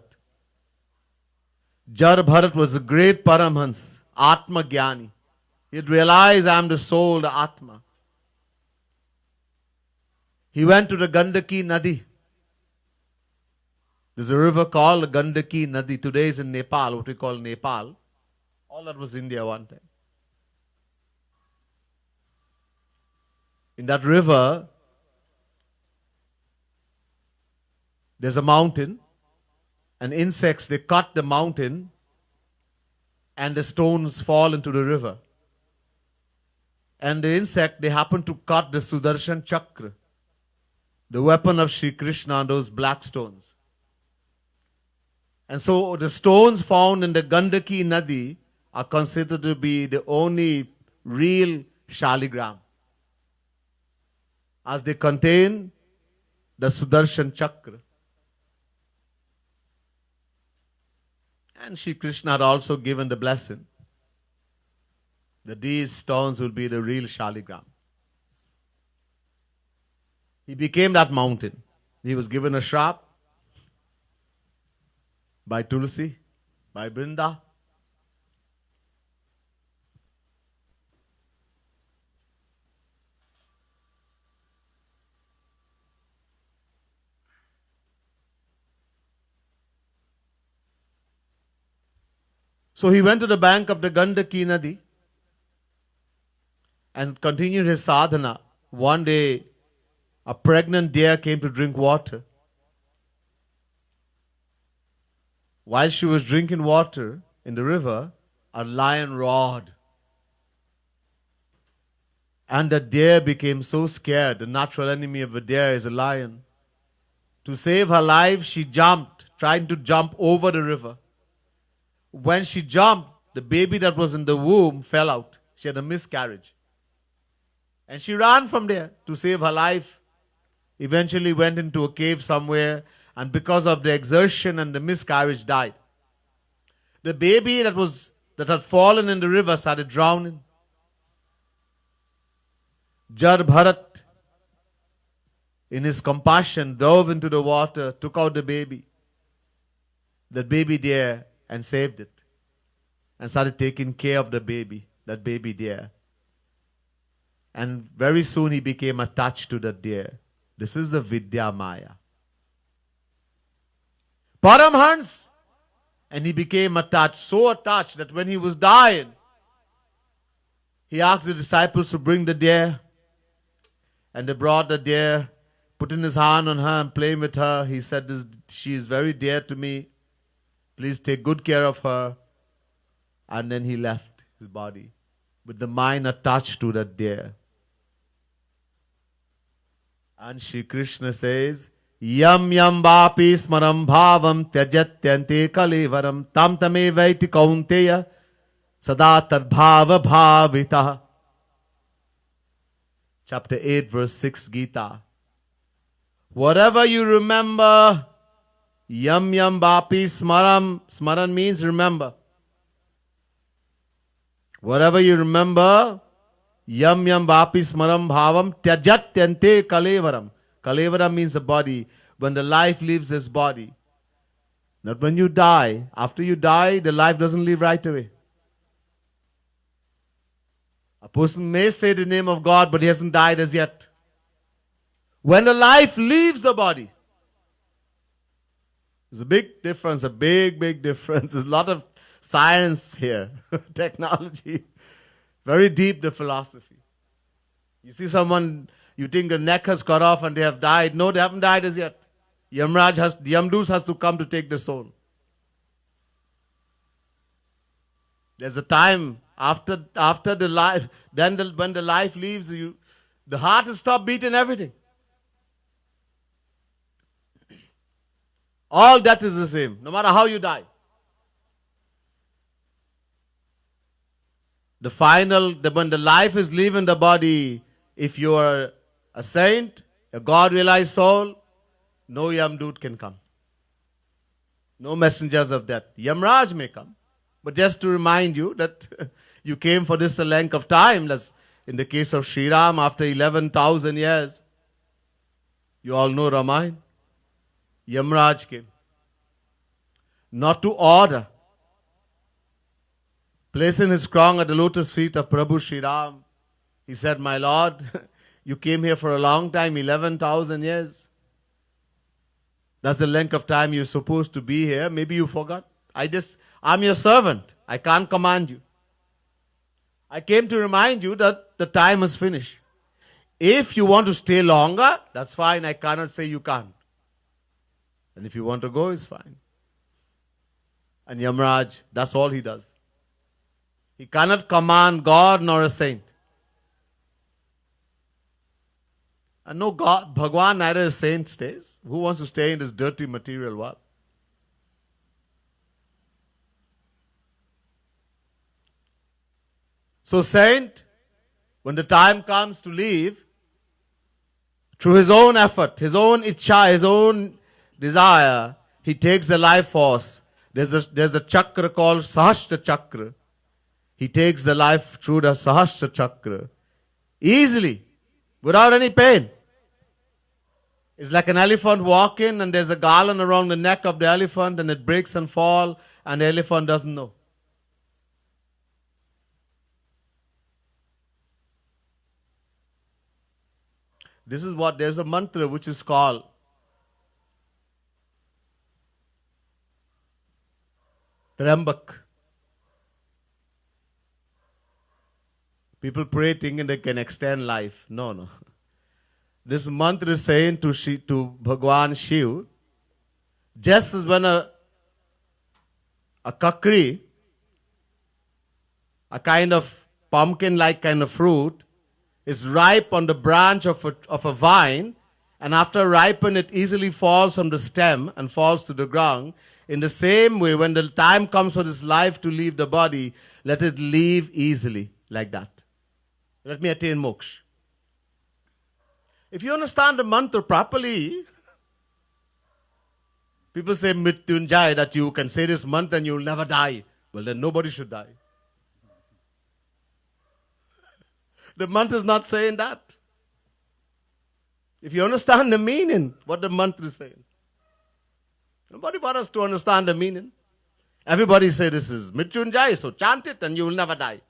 S2: Jar Bharat was a great Paramhans, Atma Jnani. He had realized I am the soul, the Atma. He went to the Gandaki Nadi. There's a river called Gandaki Nadi. Today is in Nepal, what we call Nepal. All that was India one time. In that river, there's a mountain, and insects, they cut the mountain, and the stones fall into the river. And the insect, they happen to cut the Sudarshan Chakra, the weapon of Sri Krishna, on those black stones. And so the stones found in the Gandaki Nadi are considered to be the only real Shaligram, as they contain the Sudarshan Chakra. And Shri Krishna had also given the blessing that these stones will be the real Shaligram. He became that mountain. He was given a shrap by Tulsi, by Brinda. So he went to the bank of the Gandaki Nadi and continued his sadhana. One day, a pregnant deer came to drink water. While she was drinking water in the river, a lion roared. And the deer became so scared. The natural enemy of a deer is a lion. To save her life, she jumped, trying to jump over the river. When she jumped, the baby that was in the womb fell out. She had a miscarriage. And she ran from there to save her life. Eventually went into a cave somewhere, and because of the exertion and the miscarriage, died. The baby that had fallen in the river started drowning. Jar Bharat, in his compassion, dove into the water, took out the baby deer, and saved it. And started taking care of the baby, that baby deer. And very soon he became attached to the deer. This is the Vidya Maya. Paramhans. And he became attached, so attached that when he was dying, he asked the disciples to bring the deer. And they brought the deer, putting his hand on her and playing with her. He said, she is very dear to me. Please take good care of her. And then he left his body with the mind attached to that deer. And Shri Krishna says, Yam yam vapi smaram bhavam tyajatyante kalevaram tam tame vaiti kaunteya sada tadbhava bhavita. Chapter 8, verse 6, Gita. Whatever you remember, yam yam vapi smaram. Smaran means remember. Whatever you remember, yam yam vapi smaram bhavam tyajatyante kalevaram. Kalevaram means the body. When the life leaves this body. Not when you die. After you die, the life doesn't leave right away. A person may say the name of God, but he hasn't died as yet. When the life leaves the body. There's a big difference, a big, big difference. There's a lot of science here, technology. Very deep, the philosophy. You see someone, you think the neck has cut off and they have died. No, they haven't died as yet. Yamdus has to come to take the soul. There's a time after the life, when the life leaves you, the heart has stopped beating everything. All that is the same, no matter how you die. When the life is leaving the body, if you are a saint, a God-realized soul, no Yamdut can come. No messengers of death. Yamraj may come. But just to remind you that you came for this length of time, as in the case of Sri Ram, after 11,000 years, you all know Ramayana. Yamraj came. Not to order. Placing his crown at the lotus feet of Prabhu Sri Ram, he said, my Lord, you came here for a long time, 11,000 years. That's the length of time you're supposed to be here. Maybe you forgot. I'm your servant. I can't command you. I came to remind you that the time is finished. If you want to stay longer, that's fine. I cannot say you can't. And if you want to go, it's fine. And Yamraj, that's all he does. He cannot command God nor a saint. And no God, Bhagwan, neither a saint stays. Who wants to stay in this dirty material world? So saint, when the time comes to leave, through his own effort, his own ichha, his own desire, he takes the life force. There's a chakra called Sahasra Chakra. He takes the life through the Sahasra Chakra easily, without any pain. It's like an elephant walking and there's a garland around the neck of the elephant and it breaks and falls and the elephant doesn't know. This is what, there's a mantra which is called Trambak. People pray thinking they can extend life. No. This mantra is saying to Bhagwan Shiv, just as when a kakri, a kind of pumpkin-like kind of fruit, is ripe on the branch of a vine, and after ripen it easily falls from the stem and falls to the ground. In the same way, when the time comes for this life to leave the body, let it leave easily, like that. Let me attain moksha. If you understand the mantra properly, people say Mrityunjay, that you can say this mantra and you will never die. Well, then nobody should die. The mantra is not saying that. If you understand the meaning, what the mantra is saying. Nobody bothers to understand the meaning. Everybody say this is Mrityunjay, so chant it and you will never die.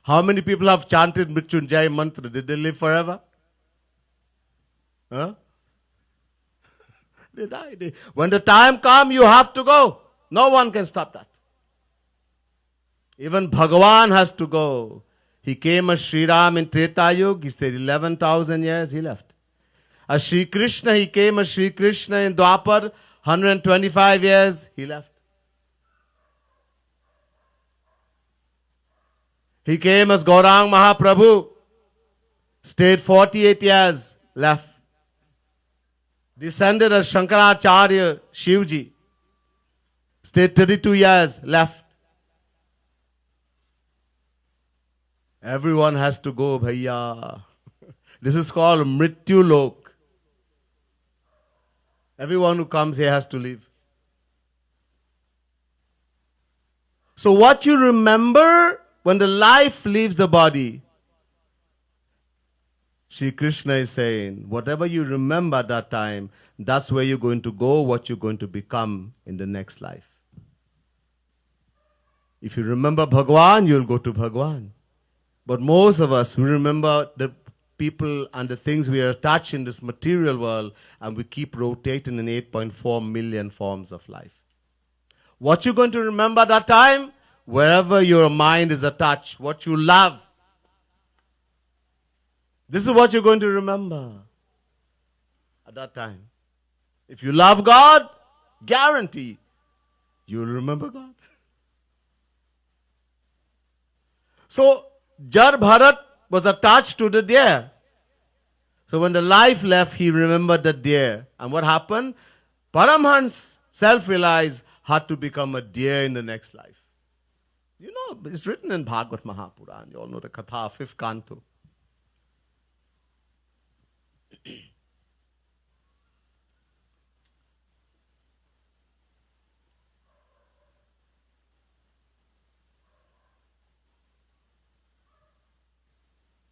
S2: How many people have chanted Mrityunjay mantra? Did they live forever? Huh? They die. When the time comes, you have to go. No one can stop that. Even Bhagavan has to go. He came as Sri Ram in Treta Yuga. He stayed 11,000 years. He left. As Sri Krishna, he came as Sri Krishna in Dwapar. 125 years. He left. He came as Gaurang Mahaprabhu. Stayed 48 years. Left. Descended as Shankaracharya, Shivji. Stayed 32 years, left. Everyone has to go, bhaiya. This is called Mrityu Lok. Everyone who comes here has to leave. So what you remember when the life leaves the body, Shri Krishna is saying, whatever you remember at that time, that's where you're going to go, what you're going to become in the next life. If you remember Bhagwan, you'll go to Bhagwan. But most of us, we remember the people and the things we are attached in this material world, and we keep rotating in 8.4 million forms of life. What you're going to remember at that time? Wherever your mind is attached, what you love. This is what you're going to remember at that time. If you love God, guarantee you will remember God. So, Jar Bharat was attached to the deer. So when the life left, he remembered the deer. And what happened? Paramhans, self-realized, had to become a deer in the next life. You know, it's written in Bhagavad Mahapuran. You all know the Katha, 5th canto.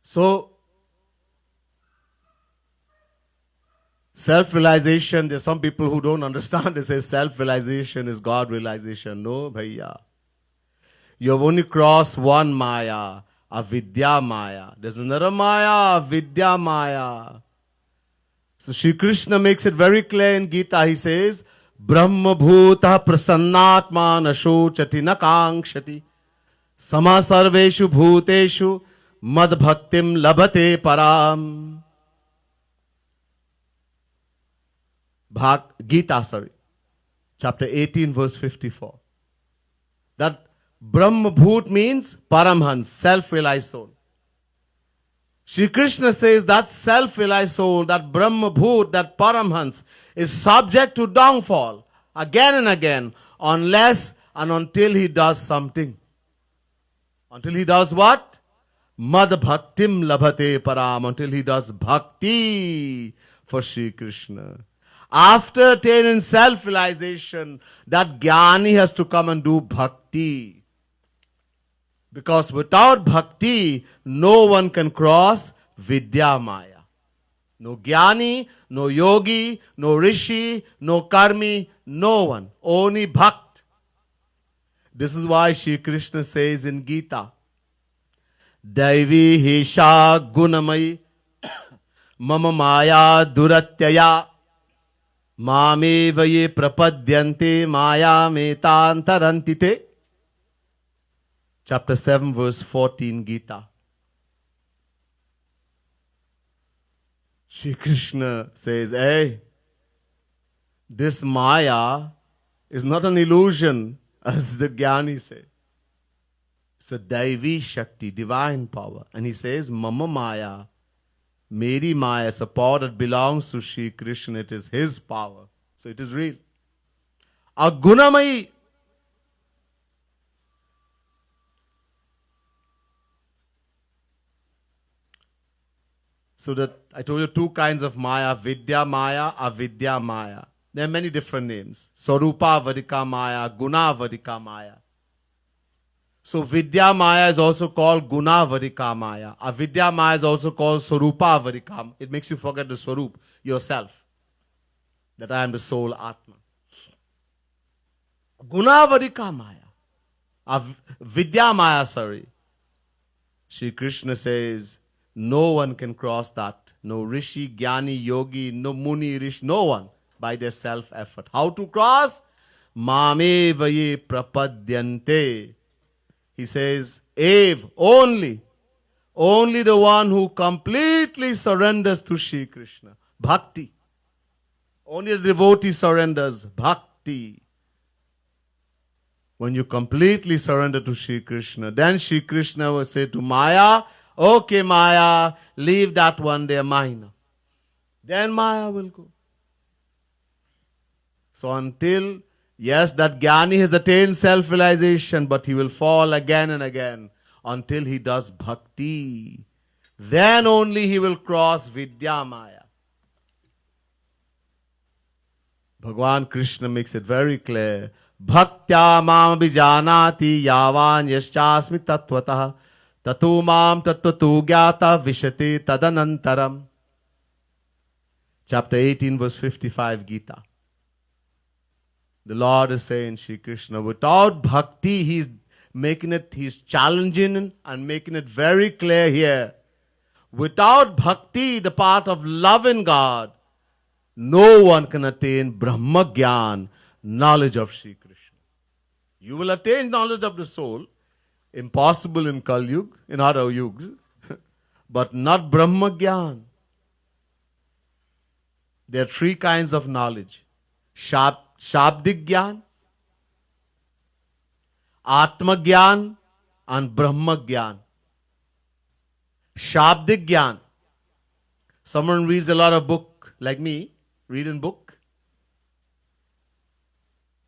S2: So, self-realization, there's some people who don't understand. They say self-realization is God realization. No, bhaiya. You have only crossed one Maya, avidya Maya. There's another Maya, avidya Maya. So Shri Krishna makes it very clear in Gita. He says, Brahma bhuta prasannatma nashochati nakangshati sama sarveshu bhuteshu mad bhaktim labhate param. Gita, chapter 18, verse 54. That Brahma bhut means Paramhans, self-realized soul. Shri Krishna says that self-realized soul, that Brahma bhut, that Paramhans, is subject to downfall again and again, unless and until he does something. Until he does what? Mad bhaktim labhate param, until he does bhakti for Sri Krishna. After attaining self-realization, that jnani has to come and do bhakti. Because without bhakti, no one can cross Vidya Maya. No jnani, no yogi, no rishi, no karmi, no one. Only bhakt. This is why Shri Krishna says in Gita, Daivi Hisha Gunamai Mama Maya Duratyaya Mame Vaye Prapadyante Maya Metantarantite. Chapter 7, verse 14, Gita. Shri Krishna says, hey, this Maya is not an illusion, as the Jnani say. It's a Daivi Shakti, divine power. And he says, Mama Maya, Meri Maya, is a power that belongs to Shri Krishna. It is his power. So it is real. A Gunamai. So that I told you two kinds of Maya, Vidya Maya, Avidya Maya. There are many different names. Sarupa Vadika Maya, Guna Vadika Maya. So Vidya Maya is also called Guna Vadika Maya. Avidya Maya is also called Sarupa Vadika. It makes you forget the Sarup, yourself. That I am the soul Atma. Guna Vadika Maya. Vidya Maya, sorry. Shri Krishna says, no one can cross that. No rishi, jnani, yogi, no muni, rishi, no one by their self-effort. How to cross? Mame vaye prapadyante. He says, Ev, only the one who completely surrenders to Shri Krishna. Bhakti. Only the devotee surrenders. Bhakti. When you completely surrender to Shri Krishna, then Shri Krishna will say to Maya, okay, Maya, leave that one there, mine. Then Maya will go. So until, yes, that Jnani has attained self-realization, but he will fall again and again until he does bhakti. Then only he will cross Vidya Maya. Bhagwan Krishna makes it very clear. Bhaktya mam abhijanati yavan yaschasmi tattvataha tatu mam tattvatu gyata vishati tadanantaram. Chapter 18, verse 55, Gita. The Lord is saying, Shri Krishna, without bhakti, he's challenging and making it very clear here. Without bhakti, the path of loving God, no one can attain Brahma Gyan, knowledge of Shri Krishna. You will attain knowledge of the soul, impossible in Kali Yuga, in other yugas, but not Brahma Gyan. There are three kinds of knowledge. Shabdik Gyan, Atma Gyan, and Brahma Gyan. Shabdik Gyan. Someone reads a lot of book, like me, reading book.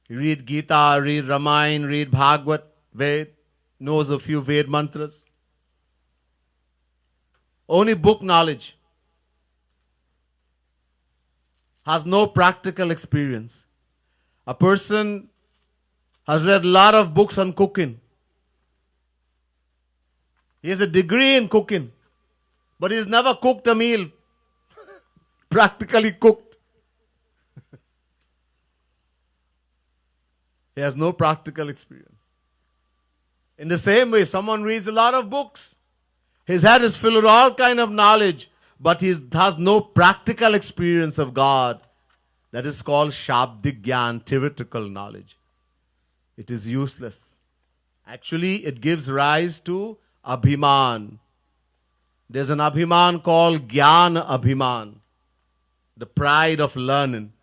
S2: You read Gita, read Ramayana, read Bhagavad, Ved, knows a few Ved mantras. Only book knowledge. Has no practical experience. A person has read a lot of books on cooking. He has a degree in cooking, but he's never cooked a meal, practically cooked. He has no practical experience. In the same way, someone reads a lot of books. His head is filled with all kind of knowledge, but he has no practical experience of God. That is called Shabdik Gyan, theoretical knowledge. It is useless. Actually, it gives rise to Abhiman. There's an Abhiman called Gyan Abhiman, the pride of learning.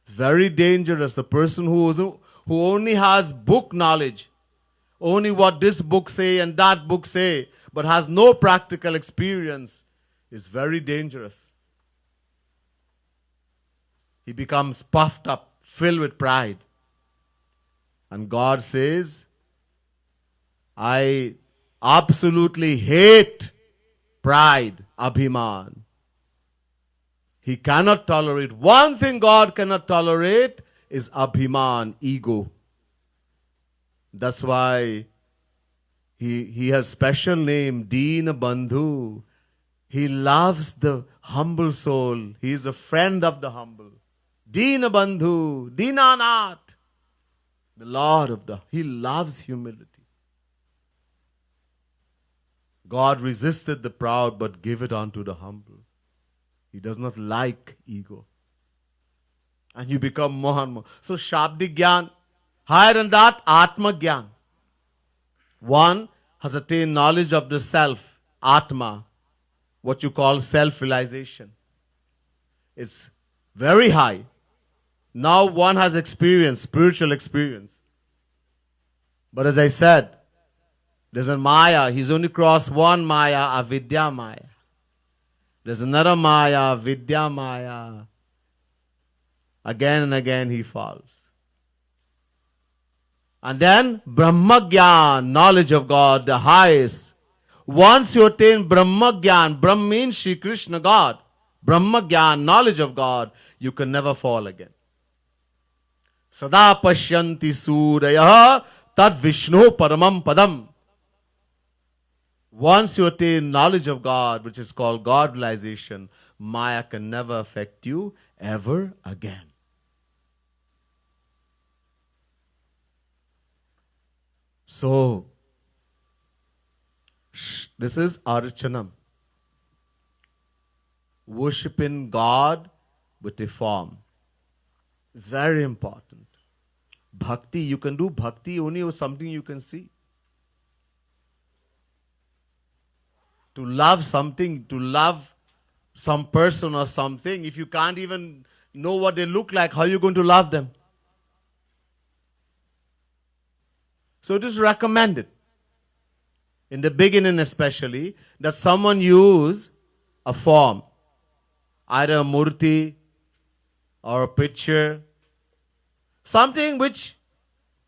S2: It's very dangerous. The person who only has book knowledge, only what this book say and that book say, but has no practical experience, is very dangerous. He becomes puffed up, filled with pride. And God says, I absolutely hate pride, abhiman. He cannot tolerate. One thing God cannot tolerate is abhiman, ego. That's why he has special name, Deen Bandhu. He loves the humble soul. He is a friend of the humble. Deen Bandhu, Deenanath, the Lord of the, he loves humility. God resisted the proud but gave it unto the humble. He does not like ego. And you become more and more. So Shabdik Gyan, higher than that, Atma Gyan. One has attained knowledge of the self, Atma, what you call self-realization. It's very high. Now one has experience, spiritual experience. But as I said, there's a Maya. He's only crossed one Maya, Avidya Maya. There's another Maya, Vidya Maya. Again and again he falls. And then Brahmagyan, knowledge of God, the highest. Once you attain Brahmagyan, Brahm means Shri Krishna, God. Brahmagyan, knowledge of God, you can never fall again. Sada pashyanti surayah tad Vishnu paramam padam. Once you attain knowledge of God, which is called God realization, Maya can never affect you ever again. So, this is Archanam. Worshipping God with a form. It's very important. Bhakti, you can do bhakti only with something you can see. To love something, to love some person or something, if you can't even know what they look like, how are you going to love them? So it is recommended, in the beginning especially, that someone use a form, either a murti or a picture, something which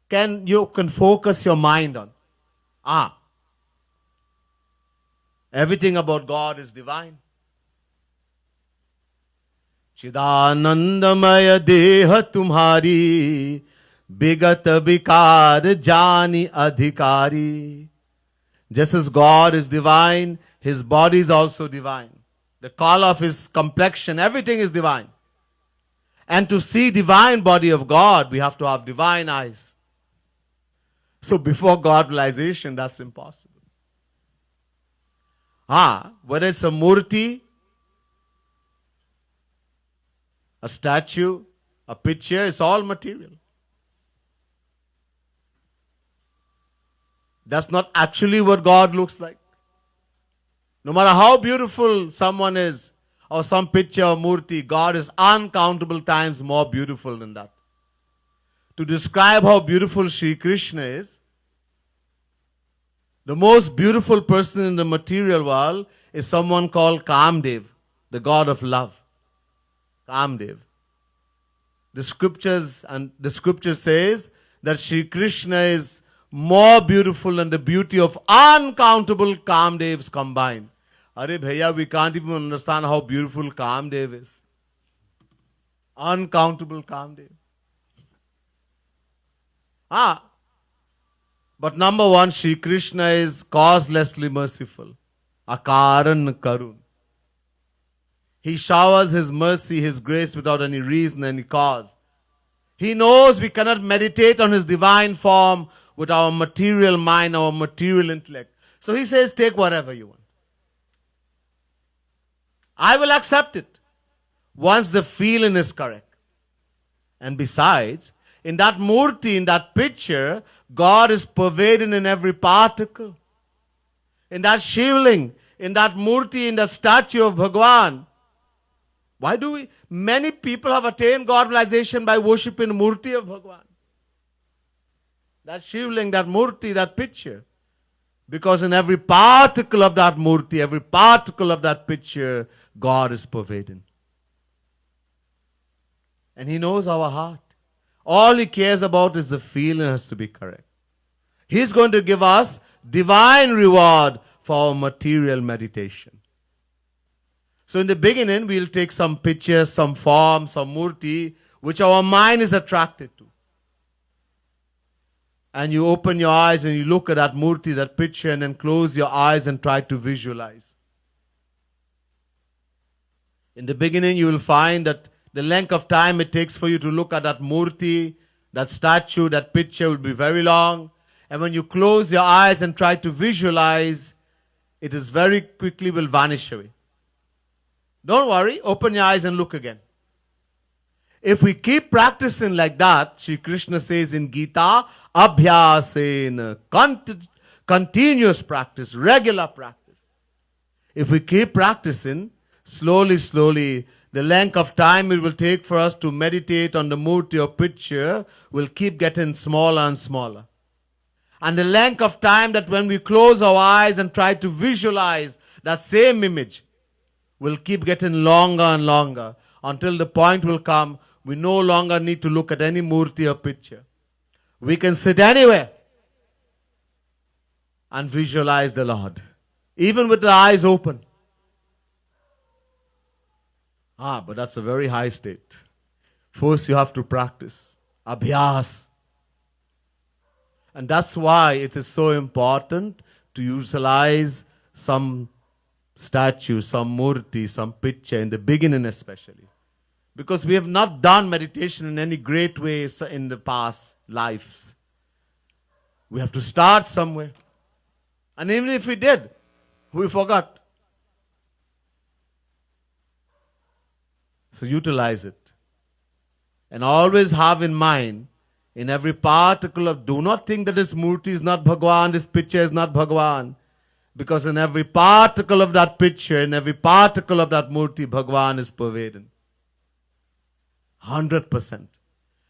S2: you can focus your mind on. Everything about God is divine. Chidanandamaya deha tumhari bigat vikar jani adhikari. Just as God is divine, His body is also divine. The color of His complexion, everything is divine. And to see divine body of God, we have to have divine eyes. So before God realization, that's impossible. Whether it's a murti, a statue, a picture, it's all material. That's not actually what God looks like. No matter how beautiful someone is, or some picture or murti, God is uncountable times more beautiful than that. To describe how beautiful Sri Krishna is, the most beautiful person in the material world is someone called Kamdev, the god of love. Kamdev. The scripture says that Sri Krishna is more beautiful than the beauty of uncountable Kamdevs combined. Are bhaiya, we can't even understand how beautiful Kamdev is. Uncountable Kamdev. But number one, Sri Krishna is causelessly merciful. Akaran Karun. He showers His mercy, His grace without any reason, any cause. He knows we cannot meditate on His divine form with our material mind, our material intellect. So He says, take whatever you want. I will accept it once the feeling is correct. And besides, in that murti, in that picture, God is pervaded in every particle. In that shivling, in that murti, in the statue of Bhagwan. Many people have attained God realization by worshipping the murti of Bhagwan. That shivling, that murti, that picture. Because in every particle of that murti, every particle of that picture, God is pervading. And He knows our heart. All He cares about is the feeling has to be correct. He's going to give us divine reward for our material meditation. So in the beginning, we'll take some pictures, some form, some murti, which our mind is attracted to. And you open your eyes and you look at that murti, that picture, and then close your eyes and try to visualize. In the beginning, you will find that the length of time it takes for you to look at that murti, that statue, that picture will be very long. And when you close your eyes and try to visualize, it is very quickly will vanish away. Don't worry, open your eyes and look again. If we keep practicing like that, Sri Krishna says in Gita, abhyasena, continuous practice, regular practice. If we keep practicing, slowly, the length of time it will take for us to meditate on the murti or picture will keep getting smaller and smaller. And the length of time that when we close our eyes and try to visualize that same image will keep getting longer and longer until the point will come we no longer need to look at any murti or picture. We can sit anywhere and visualize the Lord, even with the eyes open. But that's a very high state. First you have to practice. Abhyas. And that's why it is so important to utilize some statue, some murti, some picture in the beginning especially. Because we have not done meditation in any great ways in the past lives. We have to start somewhere. And even if we did, we forgot. So utilize it. And always have in mind, in every particle of, do not think that this murti is not Bhagwan, this picture is not Bhagwan. Because in every particle of that picture, in every particle of that murti, Bhagwan is pervading. 100%.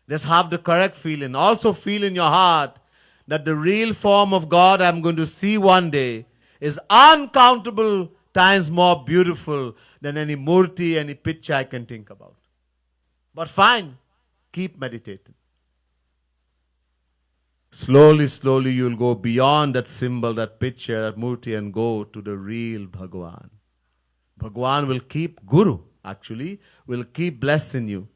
S2: Just have the correct feeling. Also feel in your heart that the real form of God I'm going to see one day is uncountable times more beautiful than any murti, any picture I can think about. But fine, keep meditating. Slowly you'll go beyond that symbol, that picture, that murti and go to the real Bhagwan. Bhagwan will keep, Guru actually, will keep blessing you.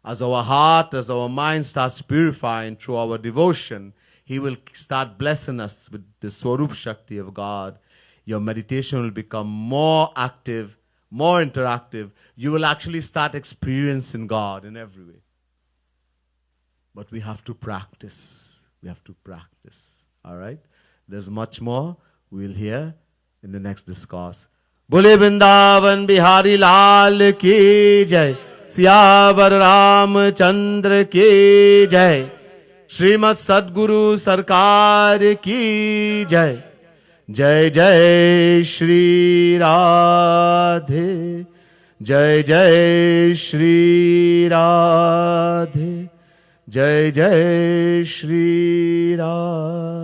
S2: As our heart, as our mind starts purifying through our devotion, He will start blessing us with the Swarup Shakti of God. Your meditation will become more active, more interactive. You will actually start experiencing God in every way. But we have to practice. We have to practice. All right? There's much more we'll hear in the next discourse. Bole Vrindavan Bihari Lal ki jai. Siyavar Ramchandra की जय. श्रीमद् सद्गुरु सरकार की जय. जय जय श्री राधे. जय जय श्री राधे. जय जय श्री राधे.